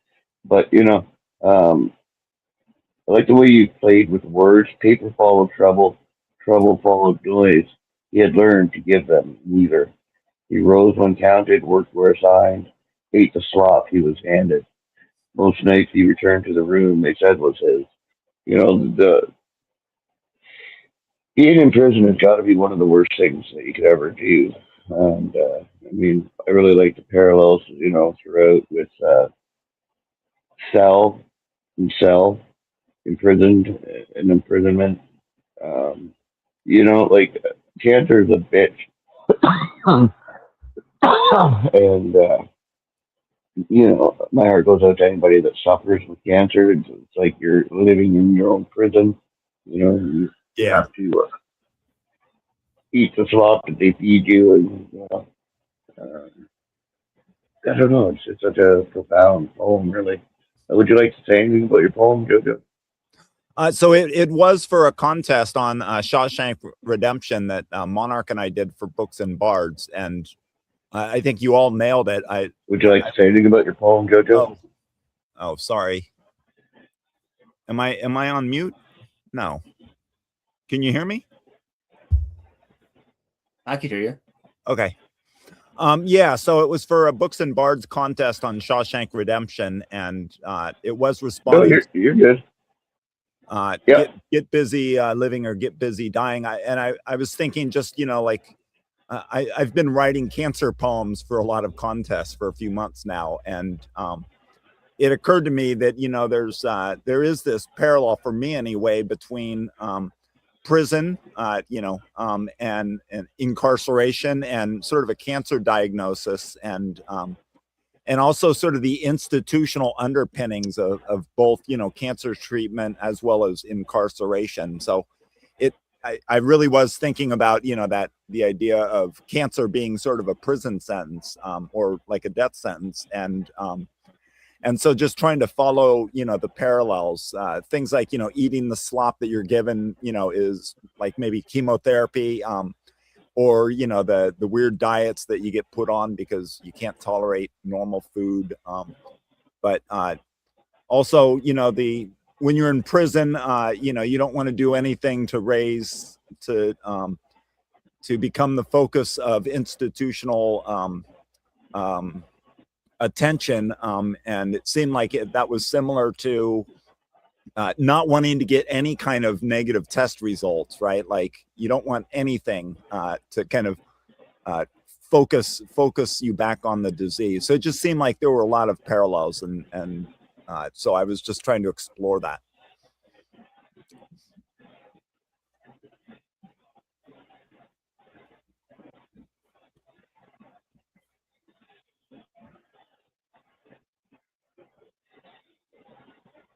Speaker 2: But um, I like the way you played with words. Paper followed trouble, trouble followed noise. He had learned to give them neither. He rose when counted, worked where assigned, ate the slop he was handed. Most nights he returned to the room they said was his. You know, the being in prison has got to be one of the worst things that you could ever do. And I mean, I really like the parallels, throughout with cell and cell, imprisoned and imprisonment. Um, like cancer is a bitch, and my heart goes out to anybody that suffers with cancer. It's like you're living in your own prison. You
Speaker 5: Yeah.
Speaker 2: have to eat the slop that they feed you, and I don't know. It's such a profound poem, really. Would you like to say anything about your poem, Jojo?
Speaker 5: So it was for a contest on Shawshank Redemption that Monarch and I did for Books and Bards, and I think you all nailed it.
Speaker 2: Would you like to say anything about your poem, Jojo?
Speaker 5: Oh, sorry. Am I on mute? No. Can you hear me?
Speaker 3: I could hear you.
Speaker 5: Okay. Yeah, so it was for a Books and Bards contest on Shawshank Redemption, and it was responded.
Speaker 2: No, you're good.
Speaker 5: Get busy living or get busy dying. I was thinking, just I've been writing cancer poems for a lot of contests for a few months now, and it occurred to me that there is this parallel for me anyway between prison, and incarceration and sort of a cancer diagnosis, and also sort of the institutional underpinnings of both, cancer treatment as well as incarceration. So I really was thinking about, that the idea of cancer being sort of a prison sentence, or like a death sentence. And so just trying to follow, the parallels, things like, eating the slop that you're given, is like maybe chemotherapy, or, the weird diets that you get put on because you can't tolerate normal food. But also, when you're in prison, you don't want to do anything to become the focus of institutional attention, and it seemed like that was similar to not wanting to get any kind of negative test results, right? Like you don't want anything to kind of focus you back on the disease. So it just seemed like there were a lot of parallels, and so I was just trying to explore that.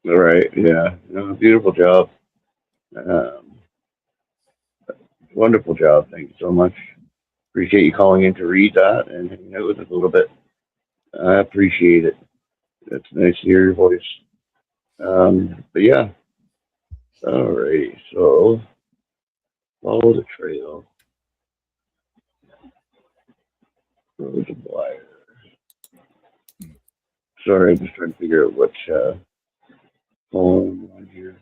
Speaker 2: All right. Yeah. Beautiful job. Wonderful job. Thank you so much. Appreciate you calling in to read that and hanging out with us a little bit. I appreciate it. It's nice to hear your voice. But yeah. All right. So follow the trail. Follow the wire. Sorry, I'm just trying to figure out which poem on here.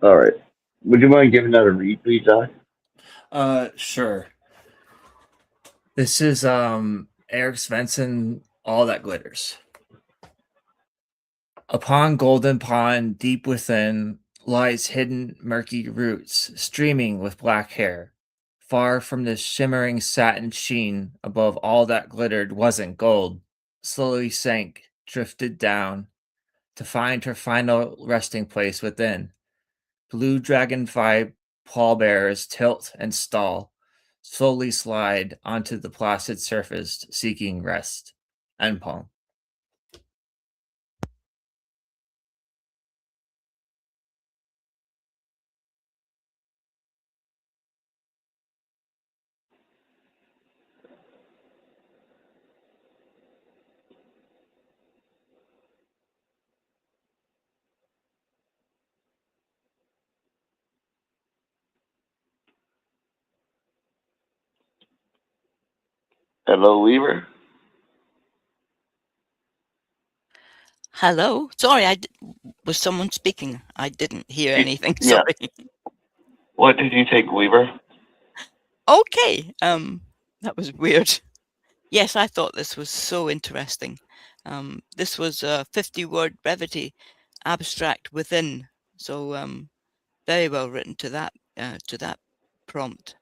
Speaker 2: All right. Would you mind giving that a read, please, Zach?
Speaker 3: Sure. This is Eric Svensson, All That Glitters. Upon golden pond, deep within, lies hidden murky roots, streaming with black hair. Far from the shimmering satin sheen, above all that glittered wasn't gold, slowly sank, drifted down, to find her final resting place within. Blue dragonfly pallbearers tilt and stall, slowly slide onto the placid surface, seeking rest. End poem.
Speaker 2: Hello, Weaver.
Speaker 4: Hello. Sorry, was someone speaking? I didn't hear anything.
Speaker 2: Yeah.
Speaker 4: Sorry.
Speaker 2: What did you think, Weaver?
Speaker 4: Okay. That was weird. Yes, I thought this was so interesting. This was a 50-word brevity, abstract within. So very well written to that prompt.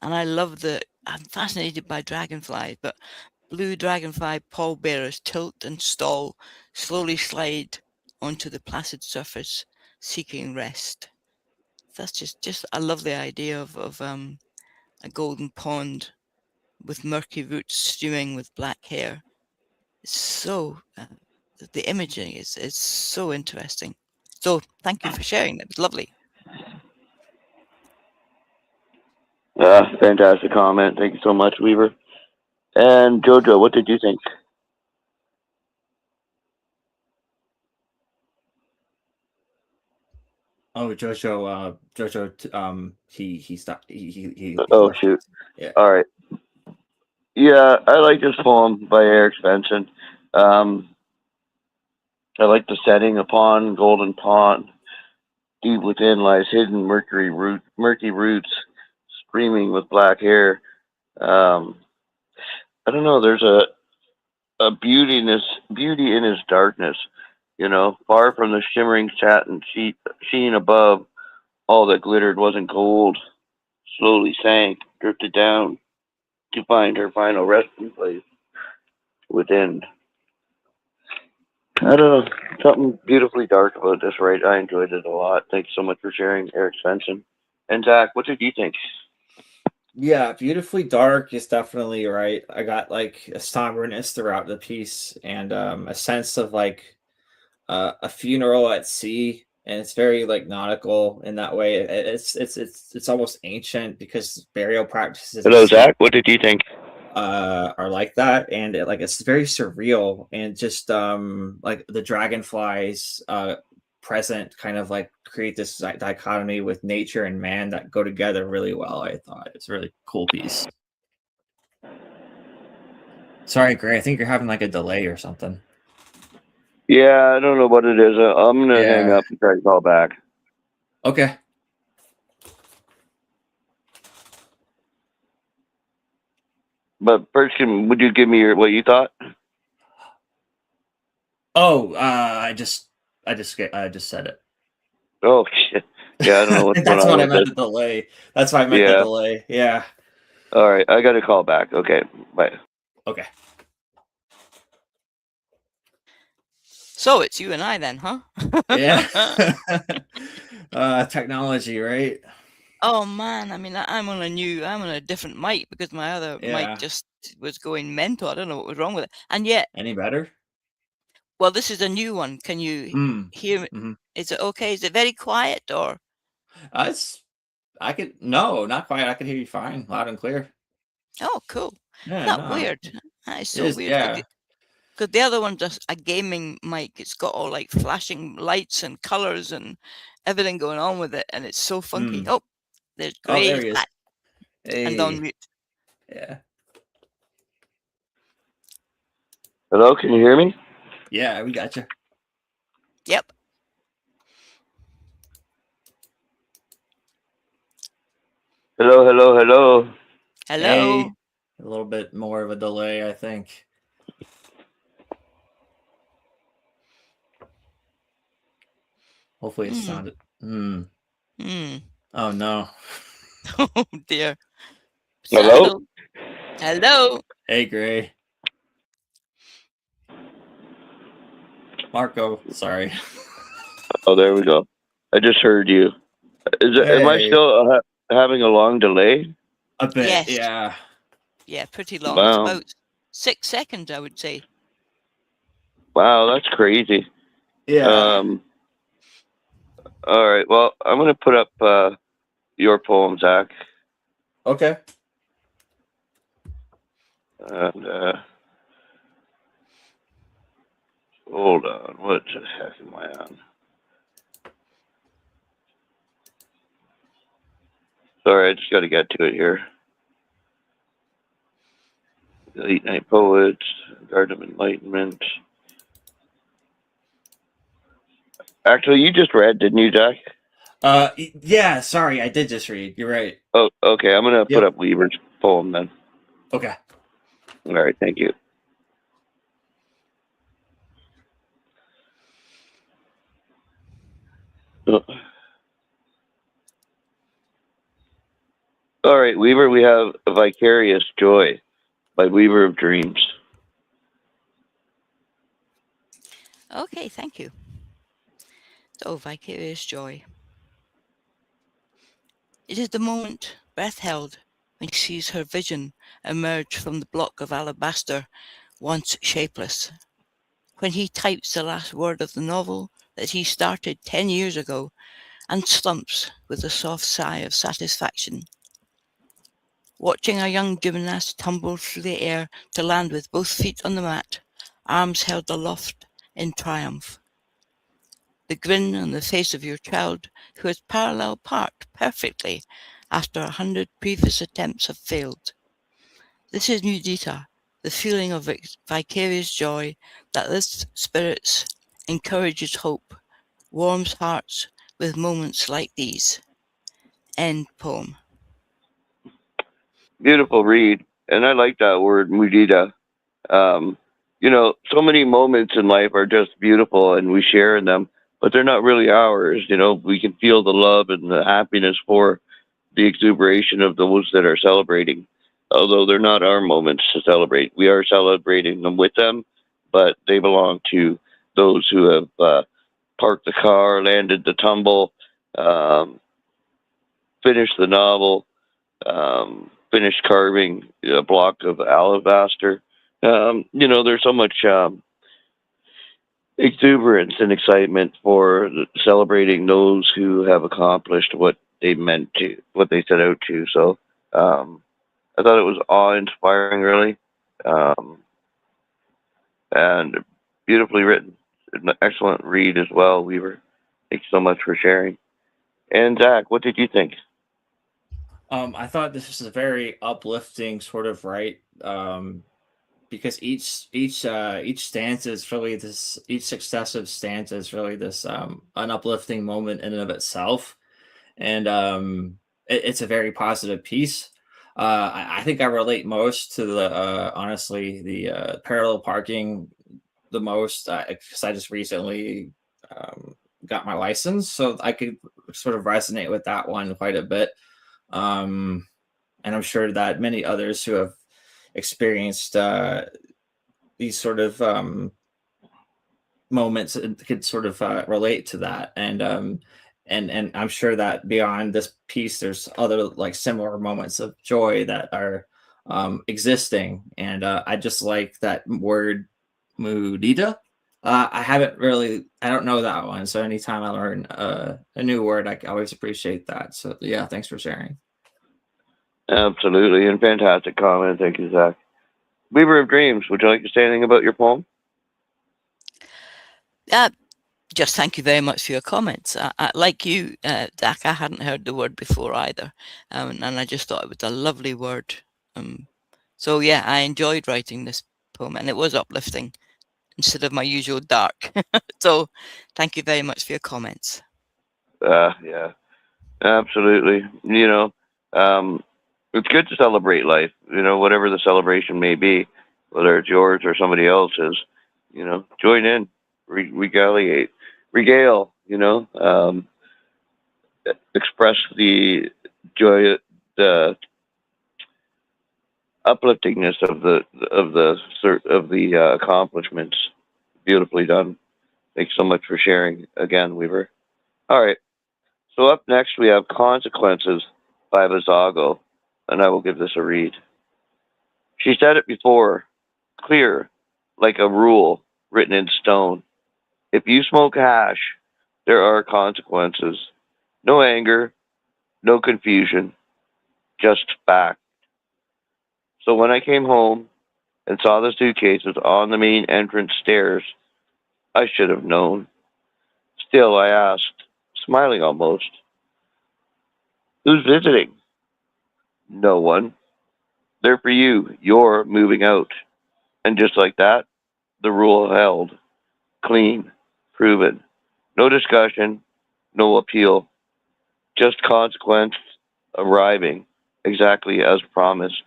Speaker 4: And I love I'm fascinated by dragonflies, but blue dragonfly pallbearers tilt and stall, slowly slide onto the placid surface, seeking rest. That's just I love the idea of a golden pond with murky roots stewing with black hair. It's so the imaging is so interesting. So thank you for sharing. That was lovely.
Speaker 2: Fantastic comment. Thank you so much, Weaver. And Jojo, what did you think?
Speaker 3: Oh, Jojo, he stopped. He
Speaker 2: Oh
Speaker 3: left.
Speaker 2: shoot!
Speaker 3: Yeah.
Speaker 2: All right. Yeah, I like this poem by Eric Svensson. I like the setting: a pond, golden pond. Deep within lies hidden murky roots, streaming with black hair. Um, I don't know. There's a beauty in his darkness. You know, far from the shimmering satin sheen above, all that glittered wasn't gold. Slowly sank, drifted down to find her final resting place within. I don't know, something beautifully dark about this, right? I enjoyed it a lot. Thanks so much for sharing, Eric Svensson. And Zach, what did you think?
Speaker 3: Yeah, beautifully dark is definitely right. I got like a somberness throughout the piece and a sense of like a funeral at sea, and it's very like nautical in that way. It's almost ancient because burial practices at
Speaker 2: Hello,
Speaker 3: sea
Speaker 2: Zach. What did you think?
Speaker 3: are like that, and like it's very surreal, and just like the dragonflies present kind of like create this dichotomy with nature and man that go together really well. I thought it's a really cool piece. Sorry, Gray, I think you're having like a delay or something.
Speaker 2: Yeah, I don't know what it is. I'm gonna hang
Speaker 3: Yeah.
Speaker 2: up and try to call back.
Speaker 3: Okay.
Speaker 2: But first, would you give me what you thought?
Speaker 3: Oh, I just said it.
Speaker 2: Oh shit! Yeah, I don't know what's going
Speaker 3: That's
Speaker 2: on
Speaker 3: what I
Speaker 2: with
Speaker 3: meant
Speaker 2: this.
Speaker 3: the delay. That's why I meant the
Speaker 2: Yeah.
Speaker 3: delay. Yeah.
Speaker 2: All right, I got to call back. Okay, bye.
Speaker 3: Okay.
Speaker 4: So it's you and I then, huh?
Speaker 3: Yeah. Technology, right?
Speaker 4: Oh man, I mean, I'm on a different mic because my other mic
Speaker 3: Yeah.
Speaker 4: just was going mental. I don't know what was wrong with it. And yet,
Speaker 3: Any better?
Speaker 4: well, this is a new one. Can you hear me?
Speaker 3: Mm-hmm.
Speaker 4: Is it okay? Is it very quiet or?
Speaker 3: No, not quite. I can hear you fine, loud and clear.
Speaker 4: Oh, cool.
Speaker 3: Yeah,
Speaker 4: Not
Speaker 3: no.
Speaker 4: weird. That is
Speaker 3: It
Speaker 4: so
Speaker 3: is,
Speaker 4: weird
Speaker 3: yeah.
Speaker 4: because the other one's just a gaming mic. It's got all like flashing lights and colors and everything going on with it, and it's so funky. Oh, there's
Speaker 3: Oh, there
Speaker 4: Grave
Speaker 3: he is.
Speaker 4: back and on
Speaker 3: Hey.
Speaker 4: mute.
Speaker 3: Yeah.
Speaker 2: Hello, can you hear me?
Speaker 3: Yeah, we got you.
Speaker 4: Yep.
Speaker 2: Hello, hello, hello.
Speaker 4: Hello.
Speaker 3: Hey. A little bit more of a delay, I think. Hopefully it sounded. Oh no.
Speaker 4: Oh dear.
Speaker 2: Hello?
Speaker 4: Hello.
Speaker 3: Hey, Gray. Marco, sorry.
Speaker 2: Oh, there we go. I just heard you. Am I
Speaker 3: Hey.
Speaker 2: still having a long delay?
Speaker 3: A bit,
Speaker 4: Yes.
Speaker 3: yeah.
Speaker 4: Yeah, pretty long.
Speaker 2: Wow.
Speaker 4: It's about 6 seconds, I would say.
Speaker 2: Wow, that's crazy.
Speaker 3: Yeah.
Speaker 2: All right. Well, I'm going to put up your poem, Zach.
Speaker 3: Okay.
Speaker 2: And hold on. What the heck am I on? Sorry, I just got to get to it here. Late Night Poets, Garden of Enlightenment. Actually, you just read, didn't you, Zach?
Speaker 3: Yeah, sorry, I did just read. You're right.
Speaker 2: Oh, okay. I'm going to put
Speaker 3: Yep.
Speaker 2: up Weaver's poem then.
Speaker 3: Okay.
Speaker 2: All right. Thank you. All right, Weaver, we have Vicarious Joy by Weaver of Dreams.
Speaker 4: Okay, thank you. So, vicarious joy. It is the moment, breath held, when she sees her vision emerge from the block of alabaster, once shapeless. When he types the last word of the novel that he started 10 years ago and slumps with a soft sigh of satisfaction. Watching a young gymnast tumble through the air to land with both feet on the mat, arms held aloft in triumph. The grin on the face of your child who has parallel parked perfectly after 100 previous attempts have failed. This is mudita, the feeling of vicarious joy that lifts spirits, encourages hope, warms hearts with moments like these. End poem.
Speaker 2: Beautiful read, and I like that word, mudita. Um, so many moments in life are just beautiful, and we share in them, but they're not really ours. We can feel the love and the happiness for the exuberation of those that are celebrating, although they're not our moments to celebrate. We are celebrating them with them, but they belong to those who have parked the car, landed the tumble, um, finished the novel, finished carving a block of alabaster. There's so much exuberance and excitement for celebrating those who have accomplished what they meant to, what they set out to. So I thought it was awe-inspiring, really, um, and beautifully written. An excellent read as well, Weaver. Thanks so much for sharing. And Zach, what did you think?
Speaker 3: I thought this was a very uplifting sort of right, because each stanza is really this, each successive stanza is really this an uplifting moment in and of itself, and it's a very positive piece. I think I relate most to the honestly the parallel parking the most, because I just recently got my license, so I could sort of resonate with that one quite a bit. Um, and I'm sure that many others who have experienced these sort of moments could sort of relate to that. And I'm sure that beyond this piece, there's other like similar moments of joy that are existing. And I just like that word mudita. I don't know that one. So anytime I learn a new word, I always appreciate that. So yeah, thanks for sharing.
Speaker 2: Absolutely, and fantastic comment. Thank you, Zach. Weaver of Dreams, would you like to say anything about your poem?
Speaker 4: Just thank you very much for your comments. Like you, Zach, I hadn't heard the word before either, and I just thought it was a lovely word. So yeah, I enjoyed writing this poem, and it was uplifting instead of my usual dark. So thank you very much for your comments.
Speaker 2: Yeah, absolutely. It's good to celebrate life. Whatever the celebration may be, whether it's yours or somebody else's. Join in, regale. Express the joy, the upliftingness of the accomplishments. Beautifully done. Thanks so much for sharing again, Weaver. All right. So up next we have Consequences by Vizago, and I will give this a read. She said it before, clear, like a rule written in stone. If you smoke hash, there are consequences. No anger, no confusion, just fact. So when I came home and saw the suitcases on the main entrance stairs, I should have known. Still, I asked, smiling almost, who's visiting? No one. They're for you. You're moving out. And just like that, the rule held. Clean. Proven. No discussion. No appeal. Just consequence arriving exactly as promised.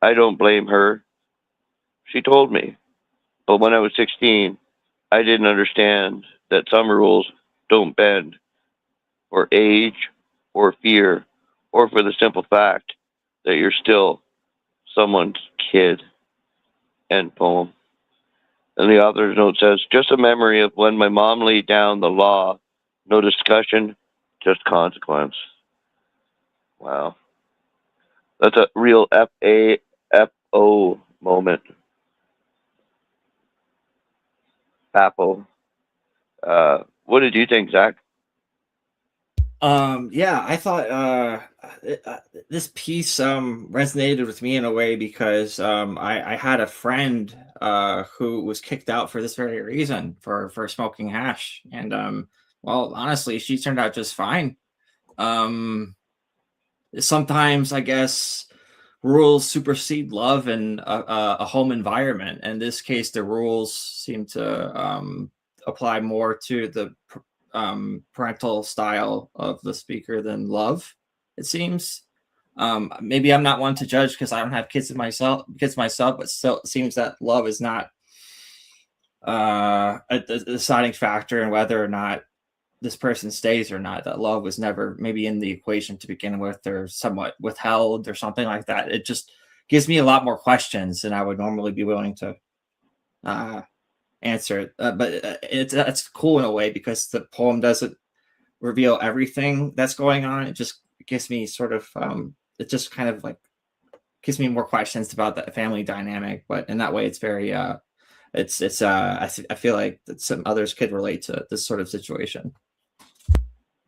Speaker 2: I don't blame her. She told me. But when I was 16, I didn't understand that some rules don't bend or age, or fear, or for the simple fact that you're still someone's kid. End poem. And the author's note says, just a memory of when my mom laid down the law, no discussion, just consequence. Wow. That's a real FAFO moment. Papo. What did you think, Zach?
Speaker 3: Yeah, I thought this piece resonated with me in a way because I had a friend who was kicked out for this very reason, for smoking hash, and well, honestly, she turned out just fine. Sometimes I guess rules supersede love and a home environment. In this case, the rules seem to apply more to the parental style of the speaker than love, it seems. Maybe I'm not one to judge because I don't have kids myself, but still it seems that love is not a deciding factor in whether or not this person stays or not. That love was never maybe in the equation to begin with, or somewhat withheld or something like that. It just gives me a lot more questions than I would normally be willing to answer it. But it's cool in a way because the poem doesn't reveal everything that's going on. It just gives me sort of it just kind of like gives me more questions about the family dynamic. But in that way, it's very I feel like that some others could relate to this sort of situation.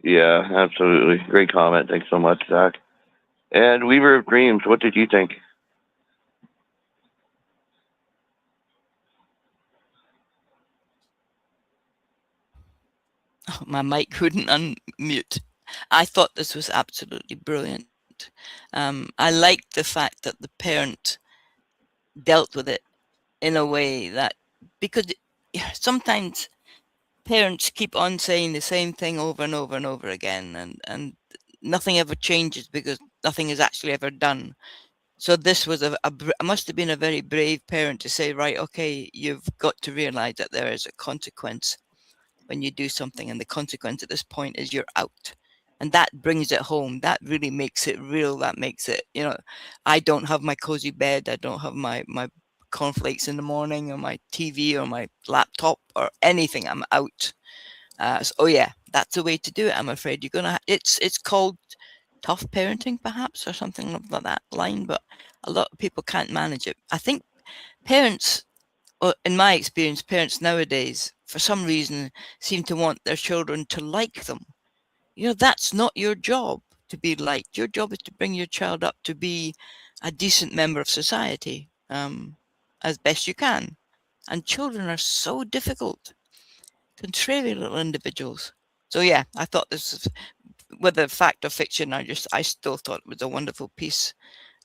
Speaker 2: Yeah, absolutely. Great comment. Thanks so much, Zach. And Weaver of Dreams, what did you think?
Speaker 4: Oh, my mic wouldn't unmute. I thought this was absolutely brilliant. I liked the fact that the parent dealt with it in a way that, because sometimes parents keep on saying the same thing over and over and over again, and nothing ever changes because nothing is actually ever done. So this was must have been a very brave parent to say, right, okay, you've got to realize that there is a consequence when you do something, and the consequence at this point is you're out. And that brings it home. That really makes it real. That makes it, I don't have my cozy bed. I don't have my cornflakes in the morning, or my TV, or my laptop, or anything. I'm out. Yeah, that's the way to do it. I'm afraid you're gonna. It's called tough parenting, perhaps, or something like that line. But a lot of people can't manage it. I think parents, or in my experience, parents nowadays, for some reason, seem to want their children to like them. That's not your job to be liked. Your job is to bring your child up to be a decent member of society, as best you can. And children are so difficult, contrary little individuals. So yeah, I thought this is, whether fact or fiction, I still thought it was a wonderful piece,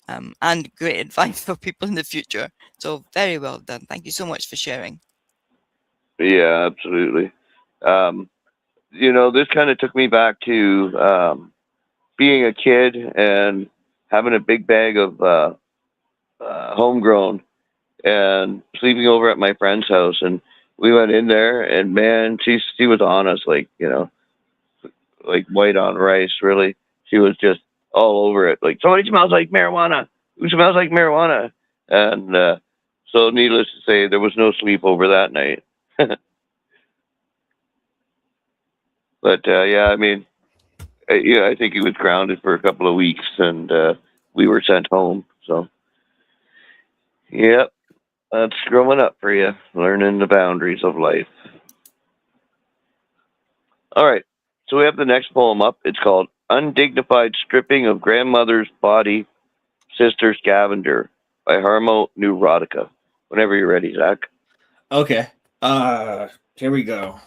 Speaker 4: and great advice for people in the future. So very well done. Thank you so much for sharing.
Speaker 2: Yeah, absolutely. This kind of took me back to being a kid and having a big bag of homegrown and sleeping over at my friend's house. And we went in there, and man, she was on us like white on rice. Really, she was just all over it. Like, somebody smells like marijuana. Who smells like marijuana? And so, needless to say, there was no sleep over that night. But yeah, I mean, I think he was grounded for a couple of weeks, and we were sent home. So, yep, that's growing up for you, learning the boundaries of life. All right, so we have the next poem up. It's called Undignified Stripping of Grandmother's Body, Sister Scavenger by Harmo Neurotica. Whenever you're ready, Zach.
Speaker 3: Okay. Here we go.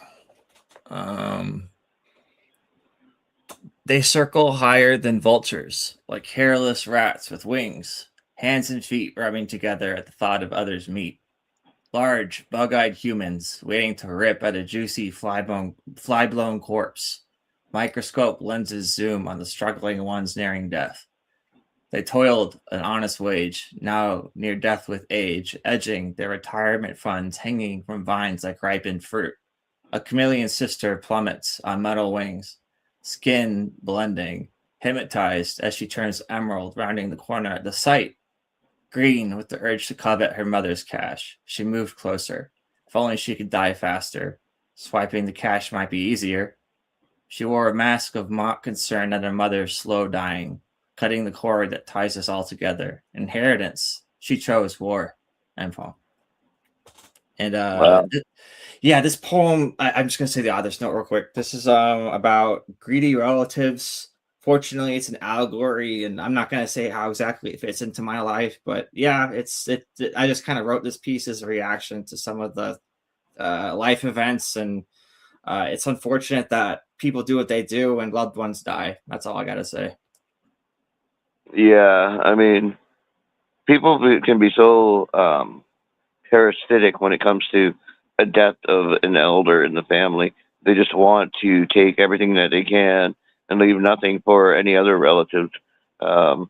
Speaker 3: They circle higher than vultures, like hairless rats with wings, hands and feet rubbing together at the thought of others' meat. Large, bug-eyed humans waiting to rip at a juicy fly-blown corpse. Microscope lenses zoom on the struggling ones nearing death. They toiled an honest wage, now near death with age, edging their retirement funds hanging from vines like ripened fruit. A chameleon sister plummets on metal wings, skin blending, hypnotized as she turns emerald, rounding the corner at the sight. Green with the urge to covet her mother's cash, she moved closer. If only she could die faster. Swiping the cash might be easier. She wore a mask of mock concern at her mother's slow dying, cutting the cord that ties us all together. Inheritance. She chose war. End poem. And
Speaker 2: Wow.
Speaker 3: yeah, this poem, I'm just gonna say the author's note real quick. This is about greedy relatives. Fortunately, it's an allegory, and I'm not gonna say how exactly it fits into my life, but yeah, I just kind of wrote this piece as a reaction to some of the life events, and it's unfortunate that people do what they do and loved ones die. That's all I gotta say.
Speaker 2: Yeah, I mean, can be so parasitic when it comes to a death of an elder in the family. They just want to take everything that they can and leave nothing for any other relatives. Um,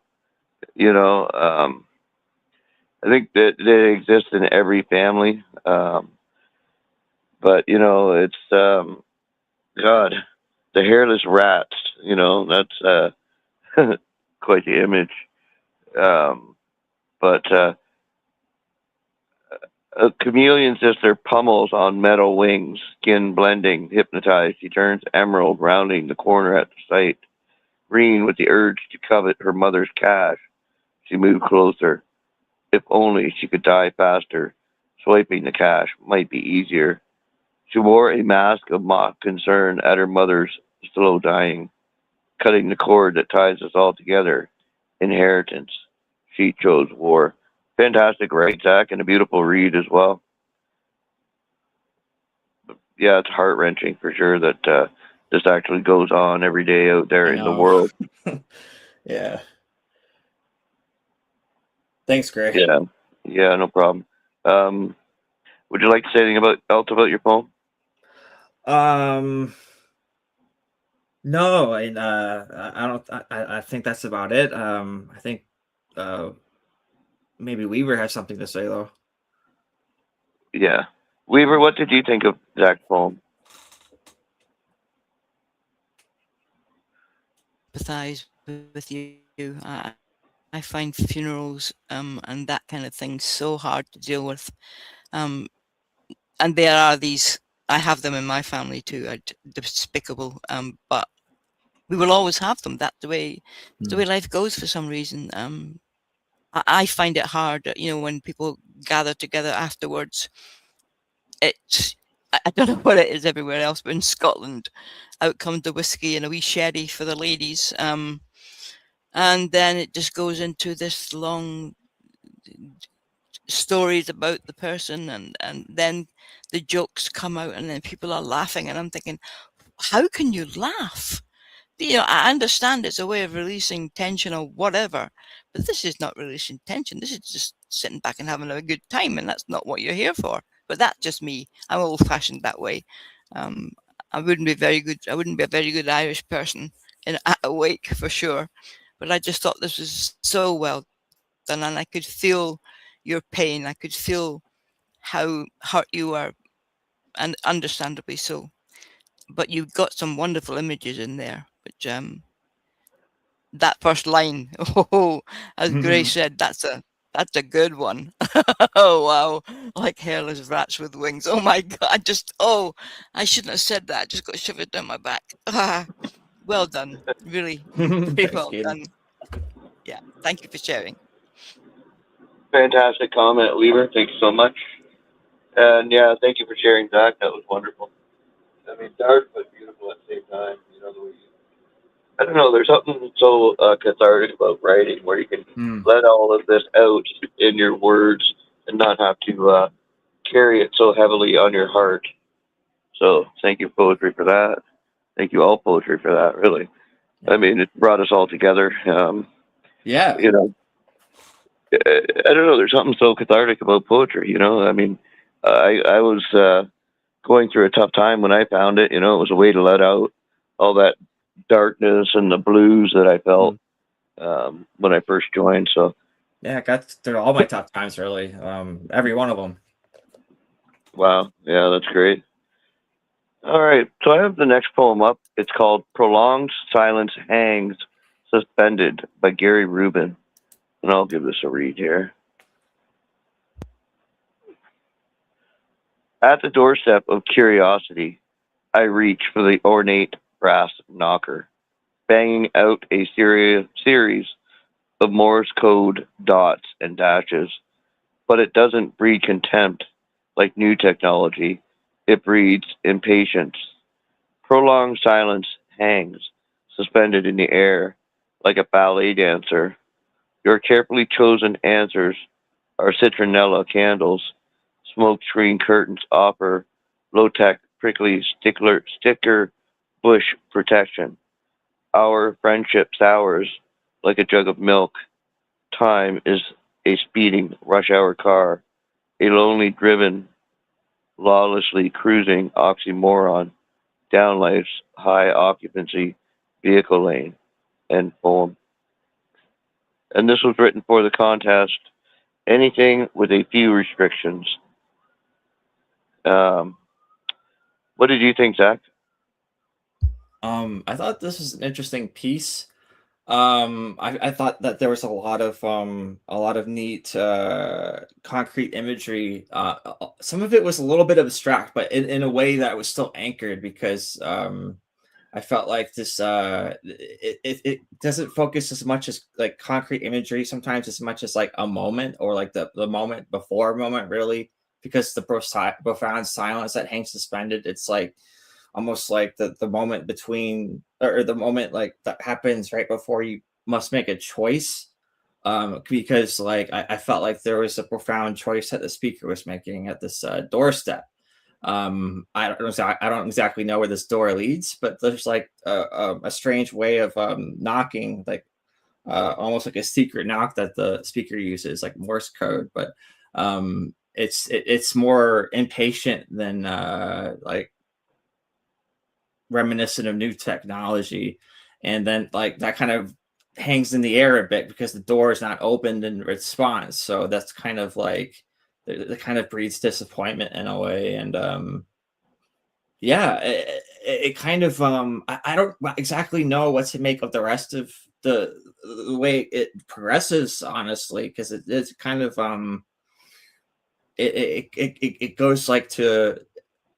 Speaker 2: you know, I think that they exist in every family. But it's God, the hairless rats. That's quite the image. Um, but a chameleon sister pummels on metal wings, skin blending, hypnotized. She turns emerald, rounding the corner at the sight. Green with the urge to covet her mother's cash. She moved closer. If only she could die faster. Swiping the cash might be easier. She wore a mask of mock concern at her mother's slow dying, cutting the cord that ties us all together. Inheritance. She chose war. Fantastic, right, Zach, and a beautiful read as well. Yeah, it's heart wrenching for sure that this actually goes on every day out there
Speaker 3: I
Speaker 2: in the
Speaker 3: know.
Speaker 2: world.
Speaker 3: Yeah. Thanks, Gray.
Speaker 2: Yeah, yeah, no problem. Would you like to say anything else about your poem?
Speaker 3: No, I don't. I think that's about it. I think maybe Weaver has something to say though.
Speaker 2: Yeah, Weaver, what did you think of Zach's poem?
Speaker 4: Empathize with you. I find funerals and that kind of thing so hard to deal with. And there are these. I have them in my family too. Despicable. But we will always have them. That's the way life goes for some reason. I find it hard, when people gather together afterwards. I don't know what it is everywhere else, but in Scotland, out comes the whiskey and a wee sherry for the ladies. And then it just goes into this long stories about the person, and then the jokes come out, and then people are laughing, and I'm thinking, how can you laugh? I understand it's a way of releasing tension or whatever, but this is not releasing tension. This is just sitting back and having a good time, and that's not what you're here for. But that's just me. I'm old-fashioned that way. I wouldn't be very good. I wouldn't be a very good Irish person at a wake for sure. But I just thought this was so well done, and I could feel your pain. I could feel how hurt you are, and understandably so. But you've got some wonderful images in there, which that first line, oh, as Gray said, that's a good one. Oh wow, like hairless rats with wings. Oh my god, I shouldn't have said that. I just got shivered down my back. Well done, really, very well done. Yeah, thank you for sharing.
Speaker 2: Fantastic comment, Weaver. Thank you so much. And yeah, thank you for sharing, Zach. That was wonderful. I mean, dark but beautiful at the same time. The way I don't know. There's something so cathartic about writing where you can let all of this out in your words and not have to carry it so heavily on your heart. So thank you, poetry, for that. Thank you, all poetry, for that. Really, I mean, it brought us all together.
Speaker 3: Yeah.
Speaker 2: I don't know. There's something so cathartic about poetry. I mean, I was going through a tough time when I found it. It was a way to let out all that darkness and the blues that I felt when I first joined. So
Speaker 3: yeah, I got through all my tough times, really. Every one of them.
Speaker 2: wow, yeah, that's great. All right, so I have the next poem up. It's called Prolonged Silence Hangs Suspended by Gary Rubin. And I'll give this a read here. At the doorstep of curiosity, I reach for the ornate brass knocker, banging out a series of Morse code dots and dashes. But it doesn't breed contempt like new technology. It breeds impatience. Prolonged silence hangs, suspended in the air, like a ballet dancer. Your carefully chosen answers are citronella candles. Smoke screen curtains offer low-tech, prickly sticker bush protection. Our friendship sours like a jug of milk. Time is a speeding rush hour car, a lonely driven, lawlessly cruising oxymoron down life's high occupancy vehicle lane. End poem. And this was written for the contest. Anything with a few restrictions. Um, what did you think, Zach?
Speaker 3: I thought this was an interesting piece. I thought that there was a lot of neat concrete imagery. Some of it was a little bit abstract, but in a way that was still anchored because I felt like this it doesn't focus as much as like concrete imagery sometimes as much as like a moment or like the moment before a moment really because the profound silence that hangs suspended. It's like almost like the moment between or the moment like that happens right before you must make a choice because like I felt like there was a profound choice that the speaker was making at this doorstep. I don't exactly know where this door leads, but there's like a strange way of knocking, like almost like a secret knock that the speaker uses, like Morse code. But it's more impatient than like reminiscent of new technology, and then like that kind of hangs in the air a bit because the door is not opened in response. So that's kind of like it kind of breeds disappointment in a way, and yeah, it kind of I don't exactly know what to make of the rest of the way it progresses, honestly, because it's kind of it goes like to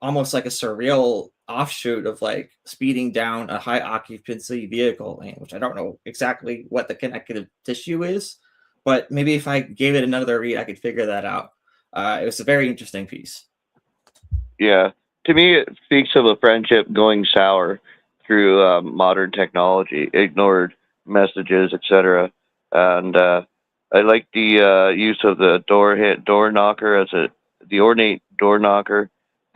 Speaker 3: almost like a surreal offshoot of like speeding down a high occupancy vehicle lane, which I don't know exactly what the connective tissue is, but maybe if I gave it another read, I could figure that out. It was a very interesting piece.
Speaker 2: Yeah, to me, it speaks of a friendship going sour through modern technology, ignored messages, etc. And I like the use of the door knocker as the ornate door knocker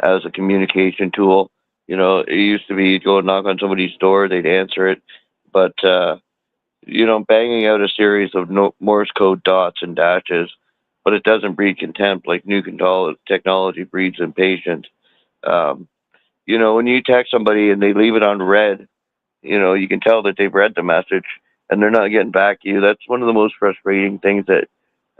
Speaker 2: as a communication tool. You know, it used to be you'd go and knock on somebody's door, they'd answer it, but banging out a series of Morse code dots and dashes, but it doesn't breed contempt like new technology breeds impatience. um, when you text somebody and they leave it on red, you can tell that they've read the message and they're not getting back to you. That's one of the most frustrating things that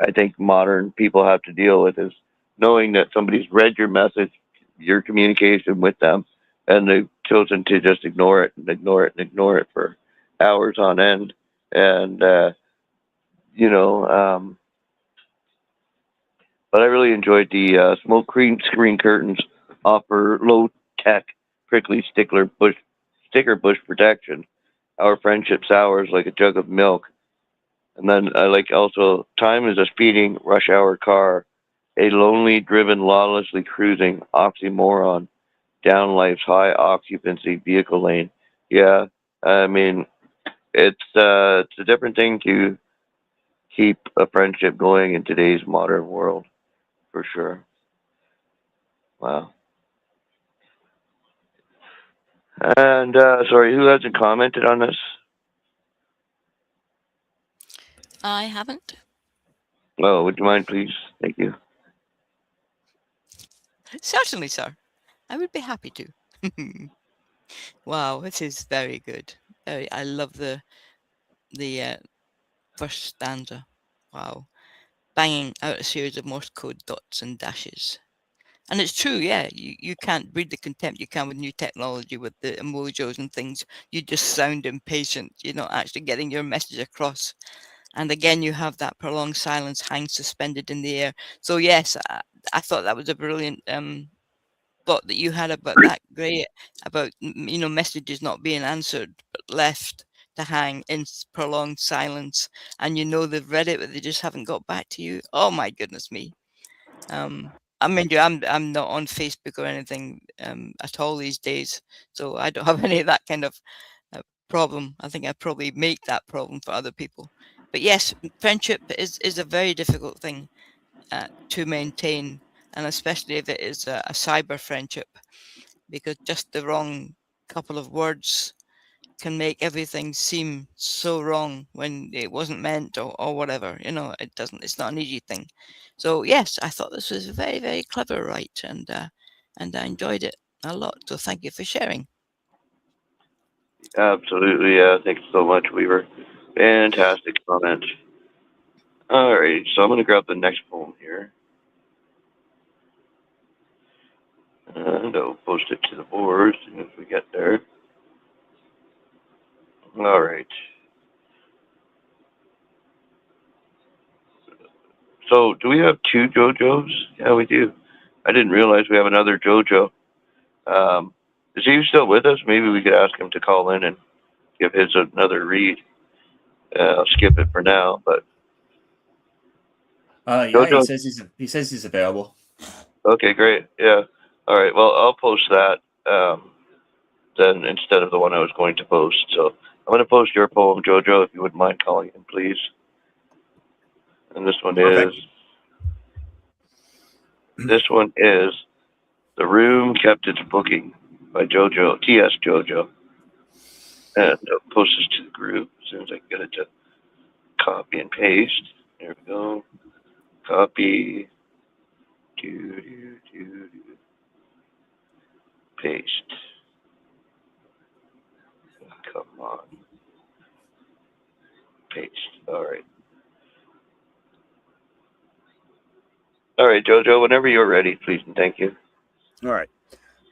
Speaker 2: I think modern people have to deal with is knowing that somebody's read your message, your communication with them, and they've chosen to just ignore it and ignore it and ignore it for hours on end. And, you know, um, but I really enjoyed the smoke screen curtains offer low tech prickly sticker bush protection. Our friendship sours like a jug of milk. And then I like also time is a speeding rush hour car, a lonely driven lawlessly cruising oxymoron down life's high occupancy vehicle lane. Yeah, I mean it's a different thing to keep a friendship going in today's modern world for sure. Wow. And sorry, who hasn't commented on this?
Speaker 4: I haven't.
Speaker 2: Oh, would you mind, please? Thank you.
Speaker 4: Certainly, sir. I would be happy to. Wow, this is very good. I love the first stanza. Wow, banging out a series of Morse code dots and dashes. And it's true, yeah. You can't read the contempt you can with new technology, with the emojis and things. You just sound impatient. You're not actually getting your message across. And again, you have that prolonged silence hang suspended in the air. So yes, I thought that was a brilliant thought that you had about that, great, about messages not being answered but left to hang in prolonged silence, and they've read it but they just haven't got back to you. Oh my goodness me. I mean, I'm not on Facebook or anything at all these days, so I don't have any of that kind of problem. I think I probably make that problem for other people. But yes, friendship is a very difficult thing to maintain, and especially if it is a cyber friendship, because just the wrong couple of words can make everything seem so wrong when it wasn't meant, or whatever. It's not an easy thing. So yes, I thought this was very, very clever, right? And I enjoyed it a lot. So thank you for sharing.
Speaker 2: Absolutely, yeah. Thanks so much, Weaver. Fantastic comment. All right, so I'm going to grab the next poem here. And I'll post it to the board as soon as we get there. All right. So, do we have two JoJos? Yeah, we do. I didn't realize we have another JoJo. Is he still with us? Maybe we could ask him to call in and give his another read. I'll skip it for now, but
Speaker 3: Yeah,
Speaker 2: JoJo.
Speaker 3: he says he's available.
Speaker 2: Okay, great. Yeah. All right. Well, I'll post that then instead of the one I was going to post. So I'm going to post your poem, JoJo, if you wouldn't mind calling in, please. And this one is "The Room Kept Its Booking" by JoJo, T.S. JoJo. And I'll post this to the group as soon as I can get it to copy and paste. There we go. Copy. Paste. Come on. Paste. All right. All right, JoJo, whenever you're ready, please and thank you.
Speaker 5: All right.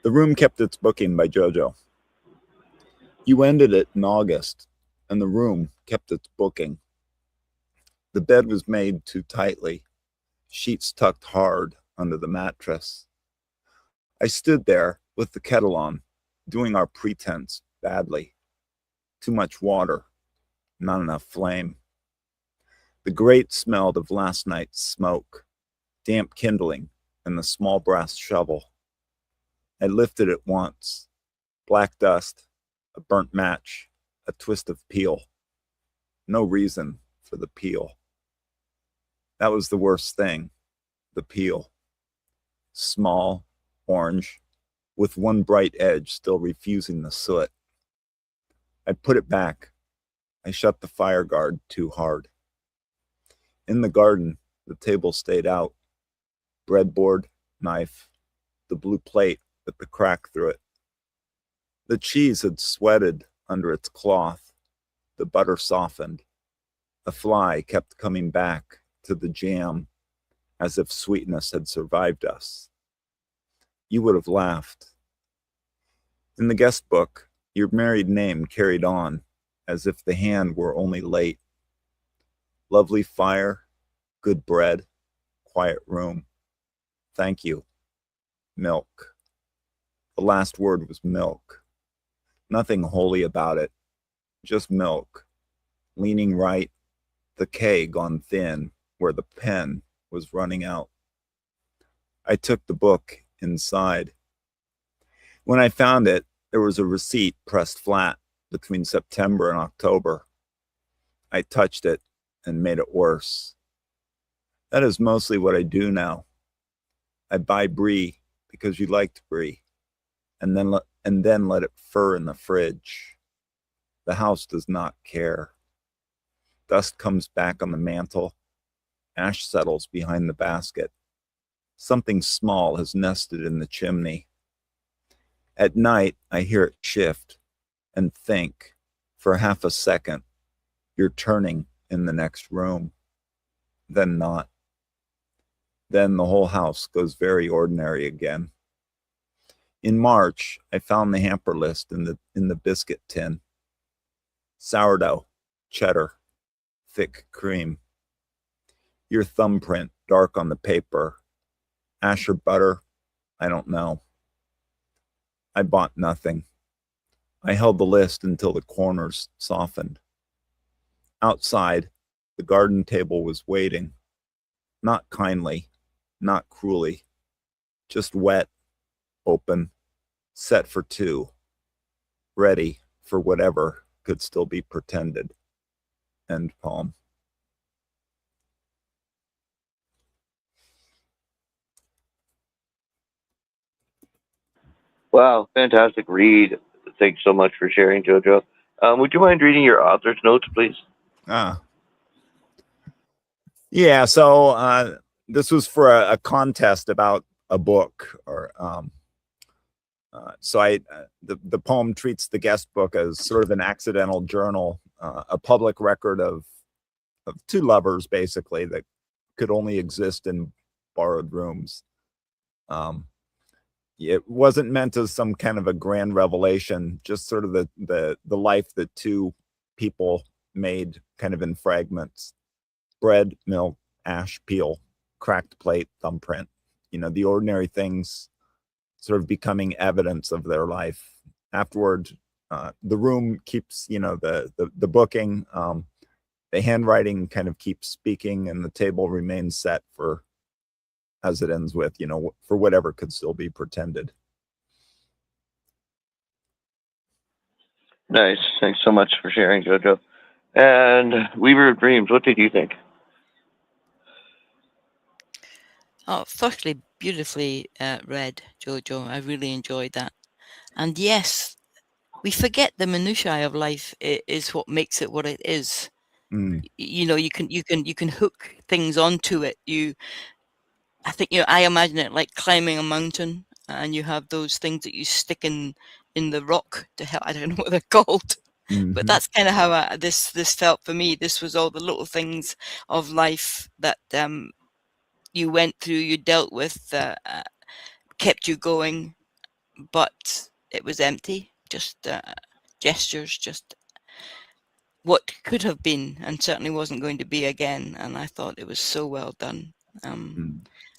Speaker 5: The Room Kept Its Booking by JoJo. You ended it in August, and the room kept its booking. The bed was made too tightly, sheets tucked hard under the mattress. I stood there with the kettle on, doing our pretense badly. Too much water, not enough flame. The grate smelled of last night's smoke, damp kindling, and the small brass shovel. I lifted it once. Black dust, a burnt match, a twist of peel. No reason for the peel. That was the worst thing, the peel. Small, orange, with one bright edge still refusing the soot. I put it back. I shut the fire guard too hard. In the garden, the table stayed out. Breadboard, knife, the blue plate with the crack through it. The cheese had sweated under its cloth. The butter softened. A fly kept coming back to the jam as if sweetness had survived us. You would have laughed. In the guest book, your married name carried on as if the hand were only late. Lovely fire, good bread, quiet room. Thank you. Milk. The last word was milk. Nothing holy about it. Just milk. Leaning right, the K gone thin where the pen was running out. I took the book inside. When I found it, there was a receipt pressed flat between September and October. I touched it and made it worse. That is mostly what I do now. I buy brie because you liked brie, and then let it fur in the fridge. The house does not care. Dust comes back on the mantle. Ash settles behind the basket. Something small has nested in the chimney. At night, I hear it shift and think, for half a second, you're turning in the next room. Then not. Then the whole house goes very ordinary again. In March, I found the hamper list in the biscuit tin. Sourdough, cheddar, thick cream. Your thumbprint dark on the paper. Asher butter, I don't know. I bought nothing. I held the list until the corners softened. Outside, the garden table was waiting. Not kindly, not cruelly. Just wet, open, set for two. Ready for whatever could still be pretended. End poem.
Speaker 2: Wow, fantastic read. Thanks so much for sharing, Jojo. Would you mind reading your author's notes, please?
Speaker 5: Yeah, so this was for a contest about a book, or so the poem treats the guest book as sort of an accidental journal, a public record of two lovers, basically, that could only exist in borrowed rooms. It wasn't meant as some kind of a grand revelation, just sort of the life that two people made kind of in fragments. Bread, milk, ash, peel, cracked plate, thumbprint. The ordinary things sort of becoming evidence of their life. Afterward, the room keeps, the booking, the handwriting kind of keeps speaking, and the table remains set for, as it ends with, for whatever could still be pretended.
Speaker 2: Nice. Thanks so much for sharing, Jojo. And Weaver of Dreams, what did you think?
Speaker 4: Oh, firstly, beautifully read, Jojo. I really enjoyed that. And yes, we forget the minutiae of life is what makes it what it is. You can hook things onto it. I think I imagine it like climbing a mountain, and you have those things that you stick in the rock to help. I don't know what they're called, but that's kind of how this felt for me. This was all the little things of life that you went through, you dealt with, kept you going, but it was empty. Just gestures, just what could have been, and certainly wasn't going to be again. And I thought it was so well done.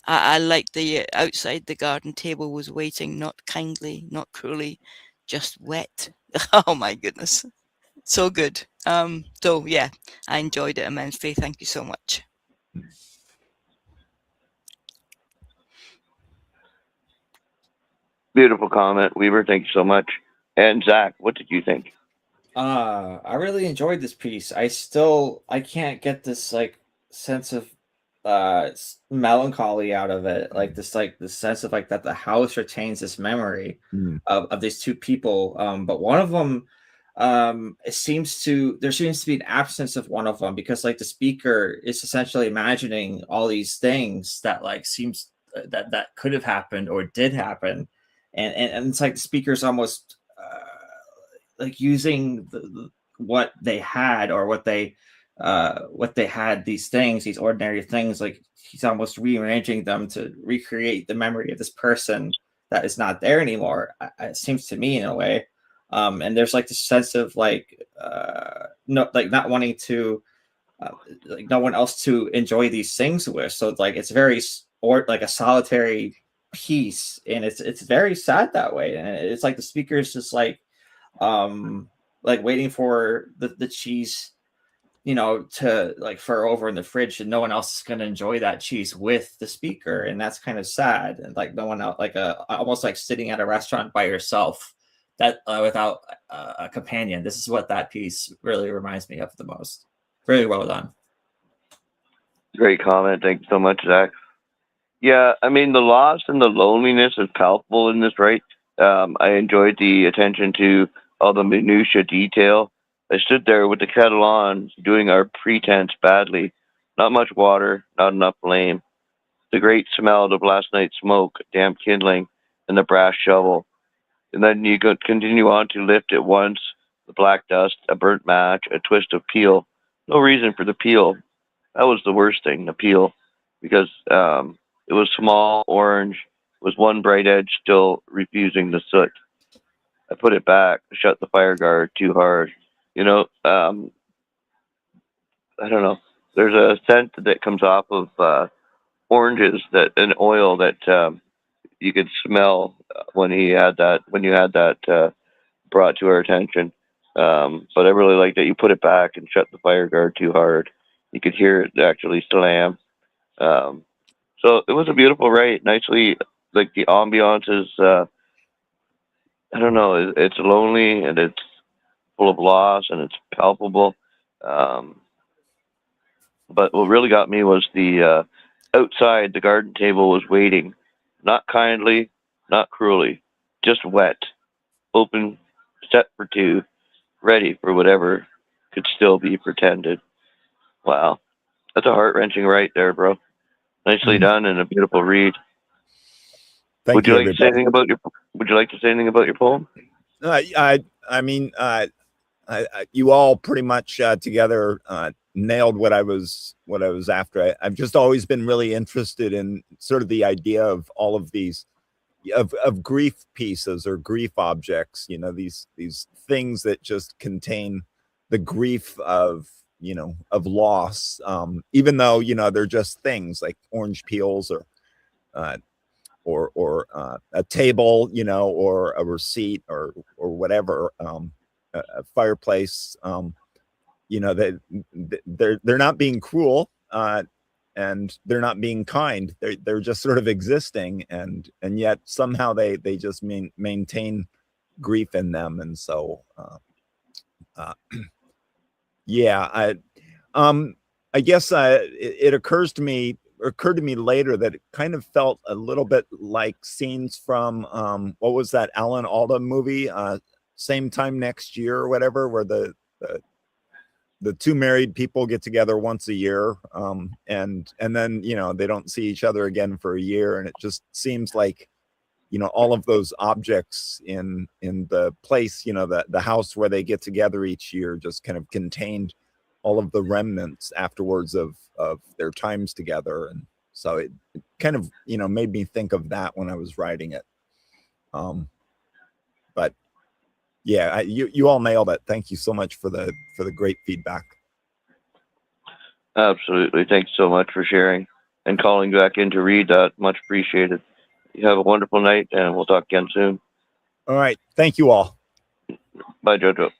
Speaker 4: I liked the outside the garden table was waiting, not kindly, not cruelly, just wet. Oh my goodness, so good. So yeah, I enjoyed it immensely. Thank you so much.
Speaker 2: Beautiful comment, Weaver. Thank you so much. And Zach, what did you think?
Speaker 3: I really enjoyed this piece. I can't get this like sense of melancholy out of it, like this sense of like that the house retains this memory of these two people, but one of them there seems to be an absence of one of them, because like the speaker is essentially imagining all these things that like seems that could have happened or did happen, and it's like the speaker's almost like using what they had, or what they had, these things, these ordinary things, like he's almost rearranging them to recreate the memory of this person that is not there anymore. It seems to me, in a way. And there's like this sense of like no, like not wanting to like no one else to enjoy these things with, so like it's very or like a solitary piece, and it's very sad that way. And it's like the speaker is just like waiting for the cheese, to like fur over in the fridge, and no one else is going to enjoy that cheese with the speaker. And that's kind of sad. And like no one else, like almost like sitting at a restaurant by yourself, that without a companion. This is what that piece really reminds me of the most. Very well done.
Speaker 2: Great comment. Thank you so much, Zach. Yeah, I mean, the loss and the loneliness is palpable in this, right? I enjoyed the attention to all the minutia detail. I stood there with the kettle on, doing our pretense badly. Not much water, not enough flame. The great smell of last night's smoke, damp kindling, and the brass shovel. And then you could continue on to lift at once the black dust, a burnt match, a twist of peel. No reason for the peel. That was the worst thing, the peel, because It was small, orange, with one bright edge still refusing the soot. I put it back, shut the fire guard too hard. You know, I don't know. There's a scent that comes off of oranges that an oil that you could smell when you had that brought to our attention. But I really like that you put it back and shut the fire guard too hard. You could hear it actually slam. Um, so it was a beautiful write. Nicely, like the ambiance is. I don't know. It's lonely and it's full of loss and it's palpable. Um, but what really got me was the outside. The garden table was waiting, not kindly, not cruelly, just wet, open, set for two, ready for whatever could still be pretended. Wow, that's a heart wrenching right there, bro. Nicely
Speaker 5: Mhm.
Speaker 2: done and a beautiful read.
Speaker 5: Thank
Speaker 2: Would you
Speaker 5: you,
Speaker 2: like to say
Speaker 5: everybody.
Speaker 2: anything about your? Would you like to say anything about your poem?
Speaker 5: I mean, you all pretty much together nailed what I was after. I've just always been really interested in sort of the idea of all of these of grief pieces or grief objects. You know, these things that just contain the grief of of loss, even though they're just things like orange peels uh, or a table, or a receipt or whatever, a fireplace. That they're not being cruel, and they're not being kind. They're just sort of existing, and yet somehow they just maintain grief in them, and so uh, yeah, um, I guess it occurred to me later that it kind of felt a little bit like scenes from what was that Alan Alda movie, Same Time Next Year or whatever, where the two married people get together once a year, and then they don't see each other again for a year, and it just seems like all of those objects in the place, the house where they get together each year, just kind of contained all of the remnants afterwards of their times together. And so it kind of made me think of that when I was writing it. But yeah, you all nailed it. Thank you so much for the great feedback.
Speaker 2: Absolutely. Thanks so much for sharing and calling back in to read that. Much appreciated. You have a wonderful night, and we'll talk again soon.
Speaker 5: All right, thank you all.
Speaker 2: Bye, Jojo.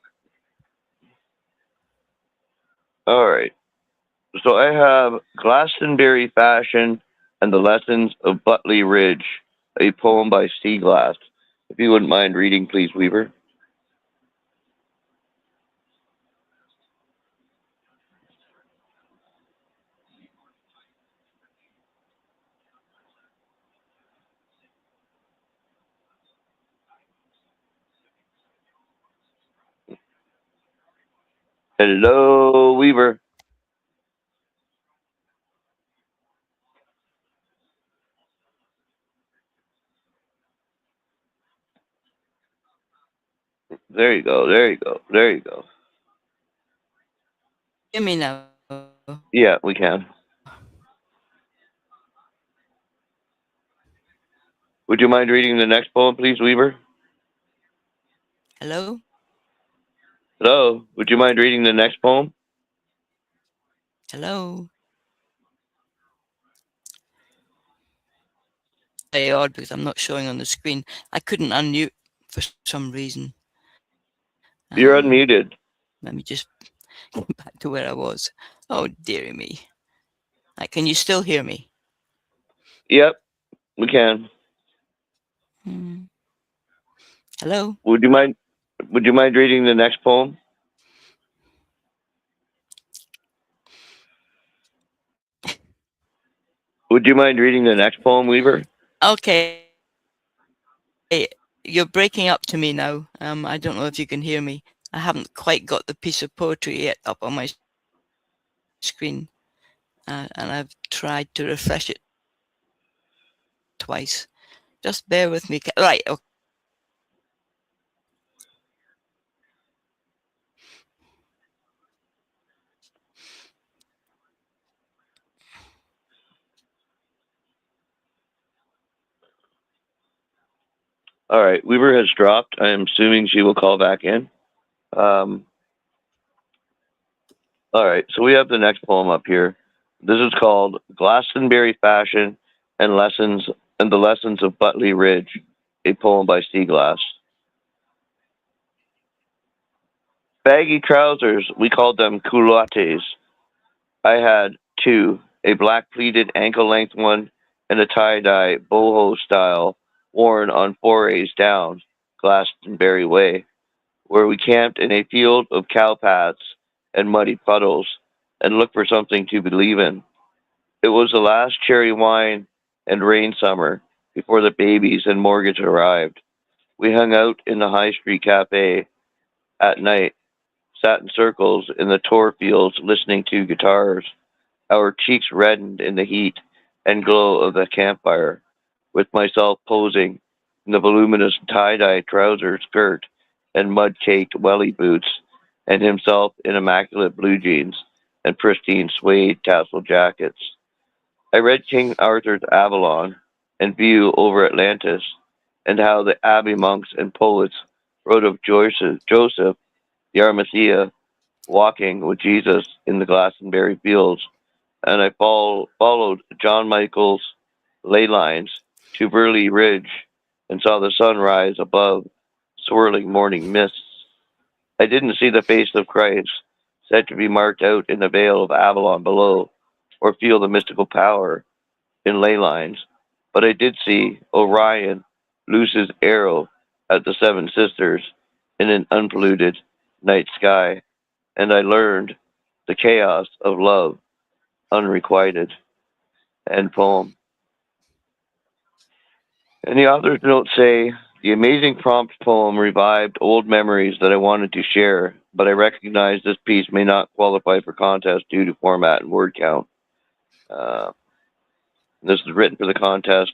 Speaker 2: All right. So I have Glastonbury Fashion and the Lessons of Butley Ridge, a poem by Glass. If you wouldn't mind reading, please, Weaver. Hello, Weaver. There you go. There you go. There you go.
Speaker 4: Hear me now.
Speaker 2: Yeah, we can. Would you mind reading the next poem, please, Weaver?
Speaker 4: Hello?
Speaker 2: Hello. Would you mind reading the next poem?
Speaker 4: Hello? Very odd because I'm not showing on the screen. I couldn't unmute for some reason.
Speaker 2: You're unmuted.
Speaker 4: Let me just go back to where I was. Oh, dearie me. Can you still hear me?
Speaker 2: Yep, we can.
Speaker 4: Hello?
Speaker 2: Would you mind? Would you mind reading the next poem? Would you mind reading the next poem, Weaver?
Speaker 4: Okay. You're breaking up to me now. I don't know if you can hear me. I haven't quite got the piece of poetry yet up on my screen. And I've tried to refresh it twice. Just bear with me. Right. Okay.
Speaker 2: All right, Weaver has dropped. I am assuming she will call back in. Um, all right, so we have the next poem up here. This is called Glastonbury Fashion and Lessons and the Lessons of Butley Ridge, a poem by Seaglass. Baggy trousers, we called them culottes. I had two, a black pleated ankle length one and a tie-dye boho style worn on forays down Glastonbury Way, where we camped in a field of cowpaths and muddy puddles and looked for something to believe in. It was the last cherry wine and rain summer before the babies and mortgage arrived. We hung out in the High Street Cafe at night, sat in circles in the tor fields listening to guitars. Our cheeks reddened in the heat and glow of the campfire, with myself posing in the voluminous tie-dye trouser skirt and mud-caked welly boots, and himself in immaculate blue jeans and pristine suede tassel jackets. I read King Arthur's Avalon and View over Atlantis, and how the abbey monks and poets wrote of Joseph the Arimathea walking with Jesus in the Glastonbury fields, and I followed John Michael's ley lines to Burley Ridge and saw the sun rise above swirling morning mists. I didn't see the face of Christ, said to be marked out in the vale of Avalon below, or feel the mystical power in ley lines, but I did see Orion loose his arrow at the Seven Sisters in an unpolluted night sky, and I learned the chaos of love unrequited. End poem. And the author's notes say, the amazing prompt poem revived old memories that I wanted to share, but I recognize this piece may not qualify for contest due to format and word count. This is written for the contest.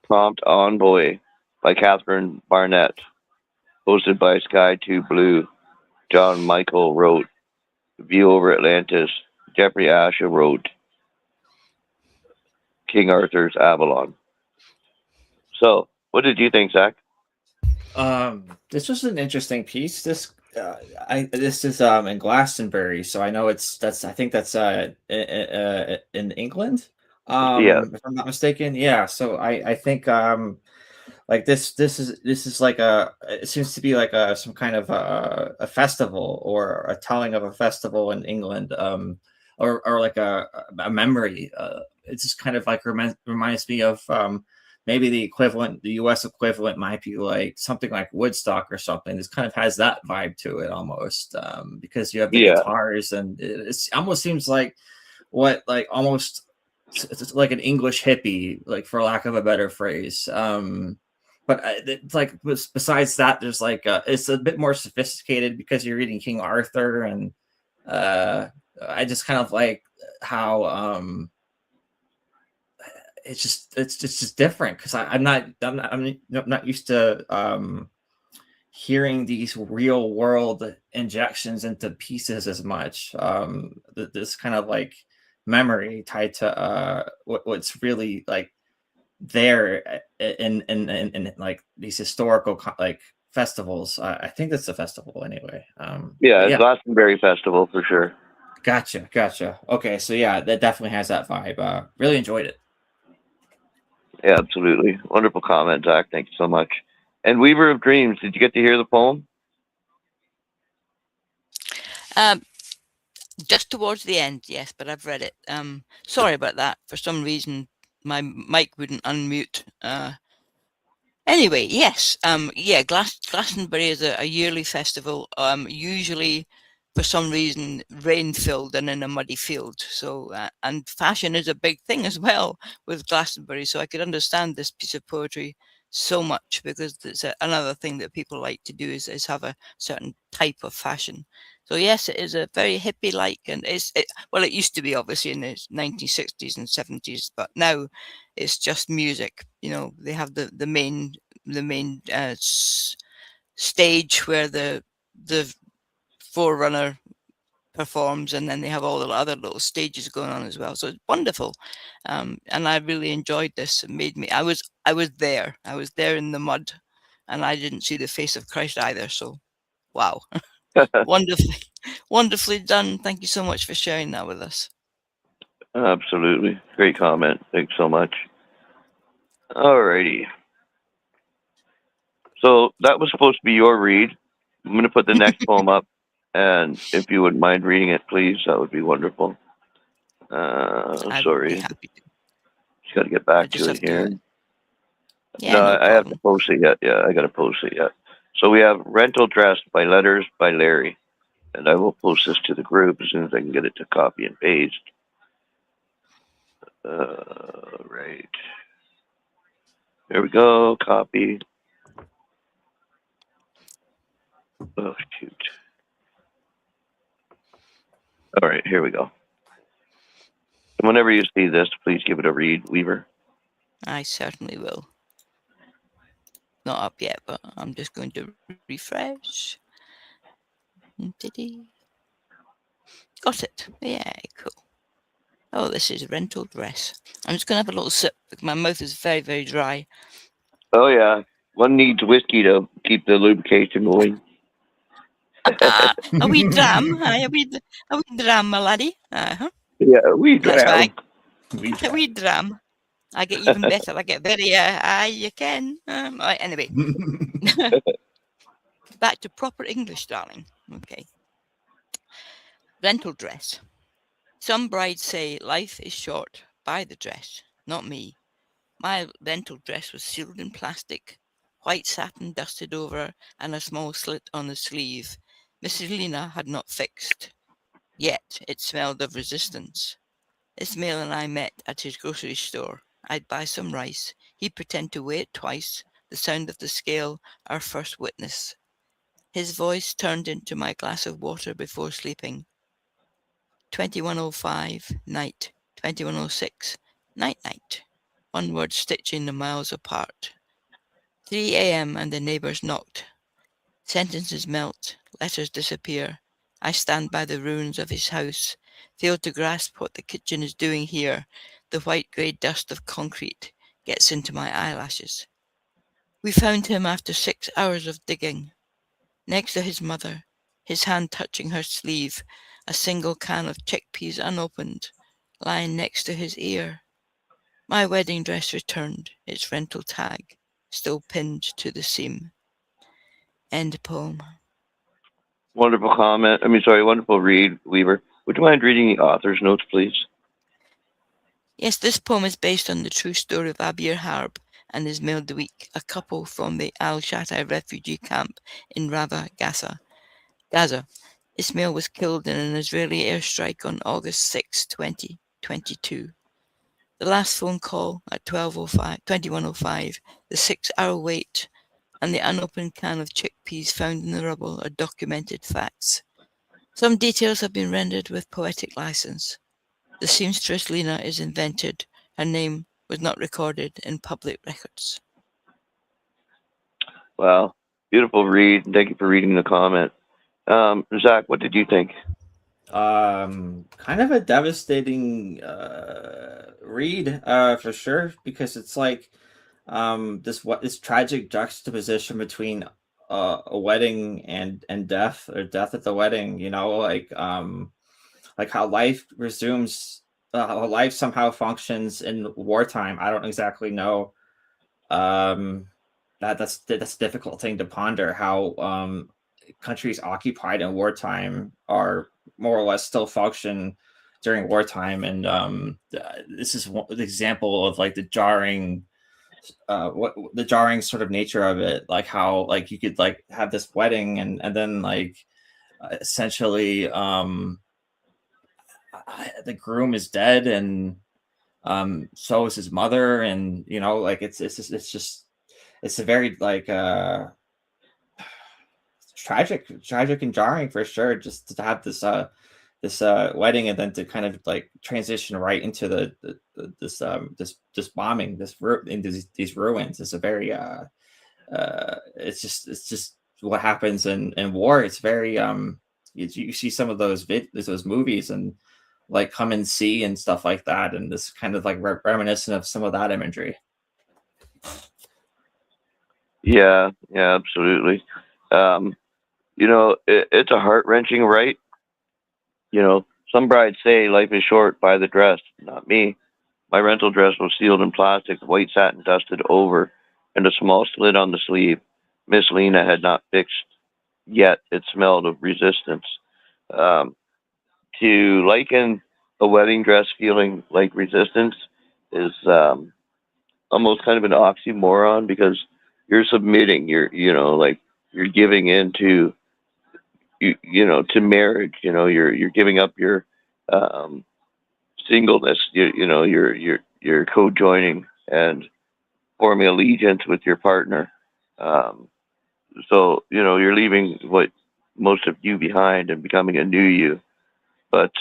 Speaker 2: Prompt Envoy by Catherine Barnett, hosted by Sky 2 Blue. John Michael wrote. View over Atlantis. Jeffrey Asher wrote King Arthur's Avalon. So, what did you think, Zach?
Speaker 3: This was an interesting piece. This is in Glastonbury, so I know I think that's in England.
Speaker 2: Yeah.
Speaker 3: If I'm not mistaken. Yeah. So I think like this is like it seems to be like some kind of a festival or a telling of a festival in England, or like a memory. It's just kind of like reminds me of maybe the US equivalent might be like something like Woodstock or something. This kind of has that vibe to it almost, because you have the guitars, and it almost seems like almost it's like an English hippie, like, for lack of a better phrase. But it's like, besides that, there's like it's a bit more sophisticated because you're reading King Arthur, and I just kind of like how it's just different, because I'm not used to hearing these real world injections into pieces as much. This kind of like memory tied to what's really like there in like these historical like festivals. I think that's a festival anyway.
Speaker 2: It's Glastonbury Festival for sure.
Speaker 3: Gotcha. Okay, so yeah, that definitely has that vibe. Really enjoyed it.
Speaker 2: Yeah, absolutely. Wonderful comment, Zach. Thank you so much. And Weaver of Dreams, did you get to hear the poem?
Speaker 4: Just towards the end, yes, but I've read it. Sorry about that. For some reason, my mic wouldn't unmute. Anyway, yes. Glastonbury is a yearly festival. Usually, for some reason, rain-filled and in a muddy field. So, and fashion is a big thing as well with Glastonbury. So I could understand this piece of poetry so much, because it's another thing that people like to do is have a certain type of fashion. So yes, it is a very hippie-like, and it used to be obviously in the 1960s and 70s, but now it's just music. You know, they have the main stage where the forerunner performs, and then they have all the other little stages going on as well. So it's wonderful, and I really enjoyed this. It made me. I was there. I was there in the mud, and I didn't see the face of Christ either. So, wow, wonderfully done. Thank you so much for sharing that with us.
Speaker 2: Absolutely. Great comment. Thanks so much. Alrighty. So that was supposed to be your read. I'm going to put the next poem up, and if you wouldn't mind reading it, please, that would be wonderful.
Speaker 4: I would be
Speaker 2: Sorry,
Speaker 4: happy to.
Speaker 2: just got to get
Speaker 4: I
Speaker 2: back
Speaker 4: just
Speaker 2: to
Speaker 4: have
Speaker 2: it here.
Speaker 4: Yeah,
Speaker 2: No,
Speaker 4: no
Speaker 2: I have to
Speaker 4: problem.
Speaker 2: post it yet. Yeah, I got to post it yet. So we have Rental Dress by Letters by Larry, and I will post this to the group as soon as I can get it to copy and paste. Right. There we go. Copy. Oh, shoot. All right, here we go. And whenever you see this, please give it a read, Weaver.
Speaker 4: I certainly will. Not up yet, but I'm just going to refresh. Got it. Yeah, cool. Oh, this is Rental Dress. I'm just going to have a little sip because my mouth is very, very dry.
Speaker 2: Oh, yeah. One needs whiskey to keep the lubrication going.
Speaker 4: A wee dram. Aye, a wee dram, my laddie. Uh-huh.
Speaker 2: Yeah, we
Speaker 4: That's
Speaker 2: drown.
Speaker 4: right. A wee dram. I get even better. I get very, you can. Right, anyway. Back to proper English, darling. Okay. Rental Dress. Some brides say life is short. Buy the dress. Not me. My rental dress was sealed in plastic, white satin dusted over, and a small slit on the sleeve. Mrs. Lena had not fixed. Yet it smelled of resistance. Ismail and I met at his grocery store. I'd buy some rice. He'd pretend to weigh it twice. The sound of the scale, our first witness. His voice turned into my glass of water before sleeping. 2105, night. 2106, night. One word stitching the miles apart. 3 a.m. and the neighbors knocked. Sentences melt, letters disappear. I stand by the ruins of his house, fail to grasp what the kitchen is doing here. The white grey dust of concrete gets into my eyelashes. We found him after 6 hours of digging. Next to his mother, his hand touching her sleeve, a single can of chickpeas unopened, lying next to his ear. My wedding dress returned, its rental tag still pinned to the seam. End poem.
Speaker 2: Wonderful comment. Wonderful read, Weaver. Would you mind reading the author's notes, please?
Speaker 4: Yes, this poem is based on the true story of Abir Harb and Ismail Dweek, a couple from the Al-Shatai refugee camp in Rava, Gaza. Ismail was killed in an Israeli airstrike on August 6, 2022. The last phone call at 2105, the 6-hour wait, and the unopened can of chickpeas found in the rubble are documented facts. Some details have been rendered with poetic license. The seamstress Lena is invented. Her name was not recorded in public records.
Speaker 2: Wow. Beautiful read. Thank you for reading the comment. Zach, what did you think?
Speaker 3: Kind of a devastating read for sure, because it's like this tragic juxtaposition between a wedding and death, or death at the wedding, like how life resumes, how life somehow functions in wartime. I don't exactly know. That's a difficult thing to ponder, how countries occupied in wartime are more or less still function during wartime. And this is one example of like the jarring sort of nature of it, like how like you could like have this wedding and then like essentially the groom is dead, and so is his mother, and like it's a very like tragic and jarring for sure, just to have this wedding and then to kind of like transition right into this bombing, into these ruins. It's a very it's just what happens in war. It's very you see some of those movies and like Come and See and stuff like that, and this kind of like reminiscent of some of that imagery.
Speaker 2: Yeah, yeah, absolutely. It's a heart-wrenching rite. Some brides say life is short, buy the dress. Not me. My rental dress was sealed in plastic, white satin dusted over, and a small slit on the sleeve. Miss Lena had not fixed yet. It smelled of resistance. Um, to liken a wedding dress feeling like resistance is almost kind of an oxymoron because you're submitting. You're giving into to marriage. You're giving up your um, singleness. You're co-joining and forming allegiance with your partner. Um, so you're leaving what most of you behind and becoming a new you. But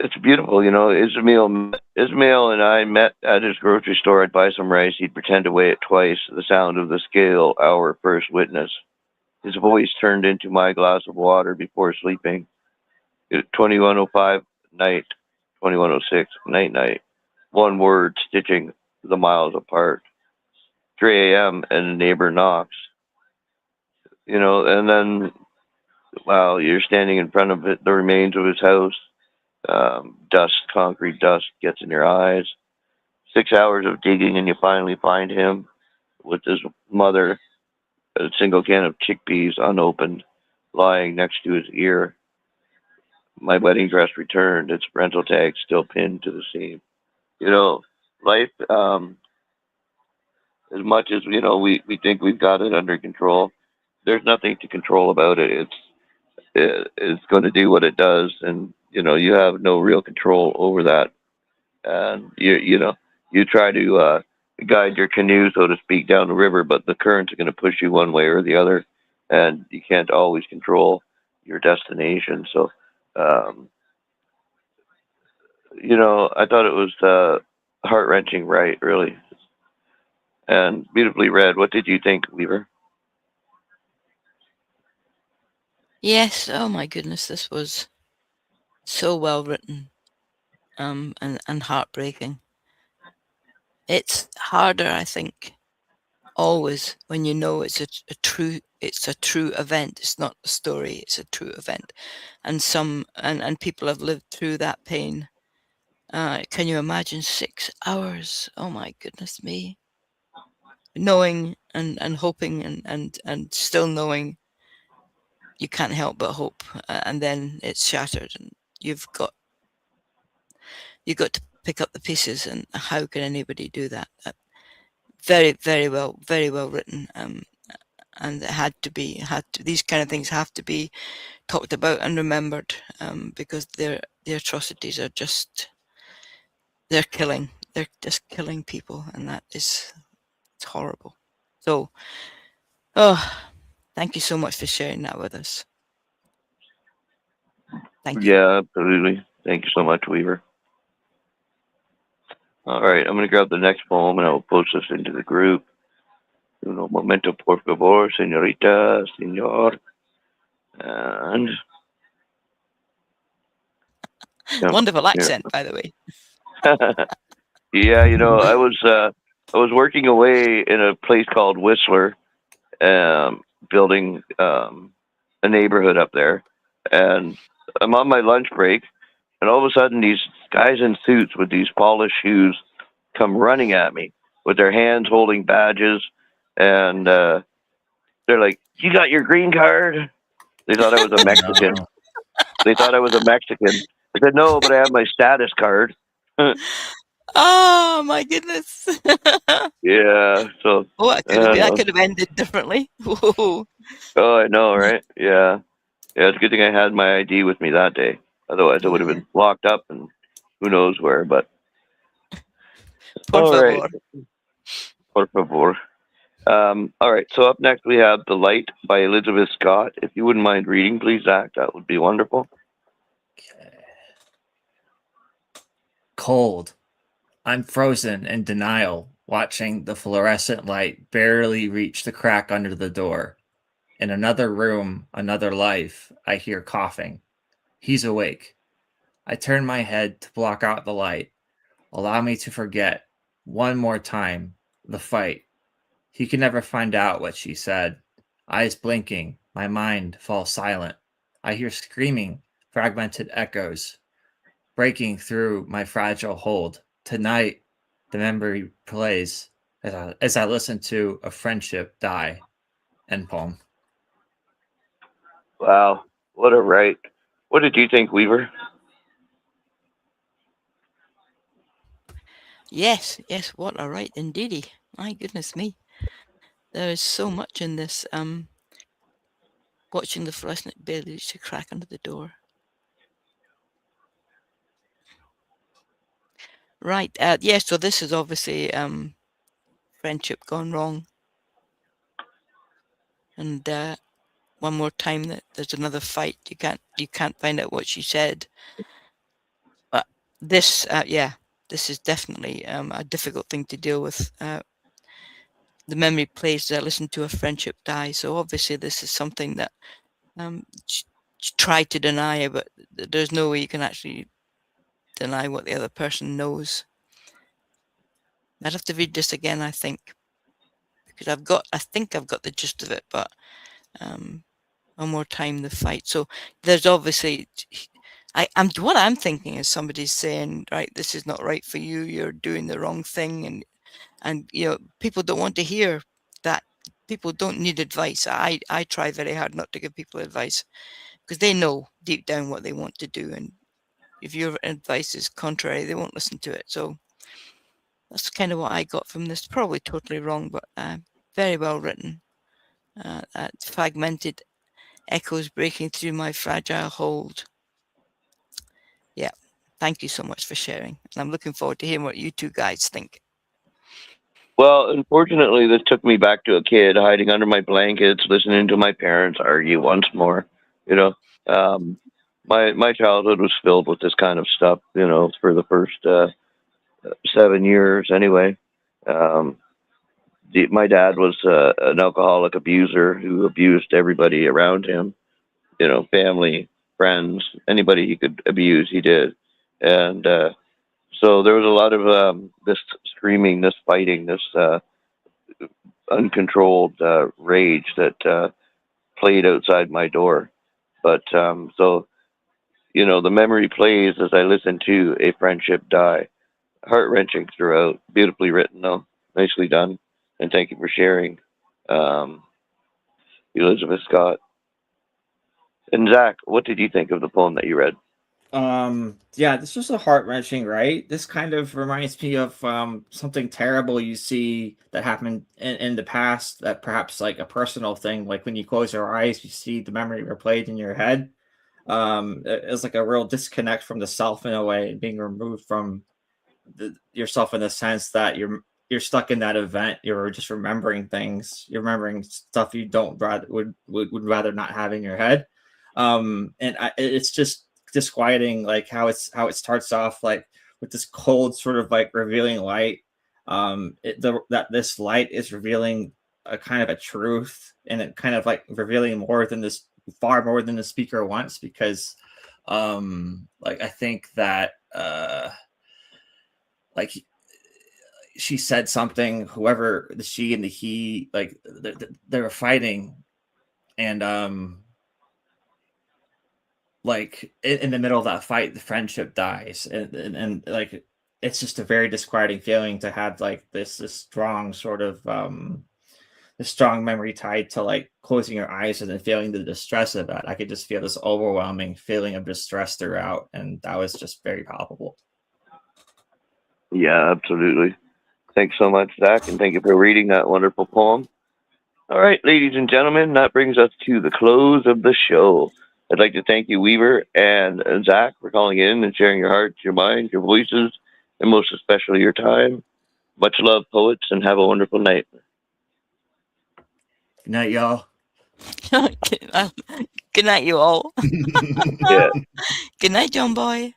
Speaker 2: it's beautiful. Ismail and I met at his grocery store. I'd buy some rice. He'd pretend to weigh it twice. The sound of the scale, our first witness. His voice turned into my glass of water before sleeping. 21:05 night, 21:06 night. One word stitching the miles apart. 3 a.m. and a neighbor knocks. And then while you're standing in front of it, the remains of his house, concrete dust gets in your eyes. 6 hours of digging, and you finally find him with his mother, a single can of chickpeas unopened, lying next to his ear. My wedding dress returned, its rental tag still pinned to the seam. Life, as much as, we think we've got it under control, there's nothing to control about it. It's going to do what it does, and, you have no real control over that. And, you try to guide your canoe, so to speak, down the river, but the currents are going to push you one way or the other, and you can't always control your destination. So, um, I thought it was heart wrenching, right? Really, and beautifully read. What did you think, Weaver?
Speaker 4: Yes, oh my goodness, this was so well written, and heartbreaking. It's harder, I think, always when you know it's a true event. It's not a story, it's a true event. And people have lived through that pain. Can you imagine 6 hours? Oh my goodness me. Knowing and hoping and still knowing you can't help but hope, and then it's shattered, and you've got to pick up the pieces. And how can anybody do that? Very, very well written. And it had to these kind of things have to be talked about and remembered, because the atrocities are just they're just killing people, and it's horrible. So, thank you so much for sharing that with us. Thank you.
Speaker 2: Yeah, absolutely. Thank you so much, Weaver. All right, I'm going to grab the next poem and I will post this into the group. Un momento, por favor, señorita, señor. And
Speaker 4: Wonderful accent, by the way.
Speaker 2: yeah, I was working away in a place called Whistler, building a neighborhood up there, and I'm on my lunch break, and all of a sudden these guys in suits with these polished shoes come running at me with their hands holding badges, and they're like, "You got your green card?" They thought I was a Mexican.
Speaker 3: No.
Speaker 2: They thought I was a Mexican. I said, "No, but I have my status card."
Speaker 4: Oh my goodness.
Speaker 2: Yeah, so
Speaker 4: that could have ended differently.
Speaker 2: oh, I know, right? Yeah, it's a good thing I had my ID with me that day. Otherwise, I would have been locked up and who knows where. But
Speaker 4: Por
Speaker 2: all
Speaker 4: favor.
Speaker 2: right, por favor. All right, so up next we have "The Light" by Elizabeth Scott. If you wouldn't mind reading, please, Zach, that would be wonderful.
Speaker 3: Okay. Cold. I'm frozen in denial, watching the fluorescent light barely reach the crack under the door. In another room, another life, I hear coughing. He's awake. I turn my head to block out the light. Allow me to forget, one more time, the fight. He can never find out what she said. Eyes blinking, my mind falls silent. I hear screaming, fragmented echoes, breaking through my fragile hold. Tonight, the memory plays as I listen to a friendship die. End poem.
Speaker 2: Wow, what a write. What did you think, Weaver?
Speaker 4: Yes, what a right indeedy. My goodness me. There is so much in this. Watching the fluorescent barely to crack under the door. Right. Yeah, so this is obviously friendship gone wrong. And one more time that there's another fight. You can't find out what she said. But this, this is definitely a difficult thing to deal with. The memory plays that I listen to a friendship die. So obviously this is something that she tried to deny, but there's no way you can actually deny what the other person knows. I'd have to read this again, I think, because I think I've got the gist of it, but one more time the fight. So there's obviously, what I'm thinking is somebody's saying, right, this is not right for you. You're doing the wrong thing, and people don't want to hear that. People don't need advice. I try very hard not to give people advice because they know deep down what they want to do, and if your advice is contrary, they won't listen to it. So that's kind of what I got from this. Probably totally wrong, but very well written. Fragmented echoes breaking through my fragile hold. Yeah, thank you so much for sharing. And I'm looking forward to hearing what you two guys think.
Speaker 2: Well, unfortunately, this took me back to a kid hiding under my blankets, listening to my parents argue once more. You know, um, my childhood was filled with this kind of stuff. For the first 7 years, anyway. Um, my dad was an alcoholic abuser who abused everybody around him. Family, friends, anybody he could abuse, he did. And so there was a lot of this screaming, this fighting, this uncontrolled rage that played outside my door. But the memory plays as I listen to a friendship die. Heart wrenching throughout. Beautifully written, though. Nicely done. And thank you for sharing, um, Elizabeth Scott. And Zach, what did you think of the poem that you read?
Speaker 3: Yeah, this was a heart-wrenching, right? This kind of reminds me of something terrible you see that happened in the past, that perhaps like a personal thing, like when you close your eyes you see the memory replayed in your head. It's like a real disconnect from the self in a way, being removed from yourself in the sense that you're stuck in that event. You're just remembering things. You're remembering stuff you don't rather would rather not have in your head. It's just disquieting, like how it starts off like with this cold sort of like revealing light. That this light is revealing a kind of a truth, and it kind of like revealing far more than the speaker wants, because like I think that like she said something, whoever the she and the he, like they were fighting, and like in the middle of that fight the friendship dies, and like it's just a very disquieting feeling to have like this strong sort of this strong memory tied to like closing your eyes and then feeling the distress of that. I could just feel this overwhelming feeling of distress throughout, and that was just very palpable.
Speaker 2: Yeah, absolutely. Thanks so much, Zach, and thank you for reading that wonderful poem. All right, ladies and gentlemen, that brings us to the close of the show. I'd like to thank you, Weaver and Zach, for calling in and sharing your hearts, your minds, your voices, and most especially your time. Much love, poets, and have a wonderful night.
Speaker 3: Good night, y'all.
Speaker 4: Good night, you all.
Speaker 2: Yeah.
Speaker 4: Good night, John Boy.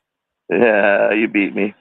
Speaker 2: Yeah, you beat me.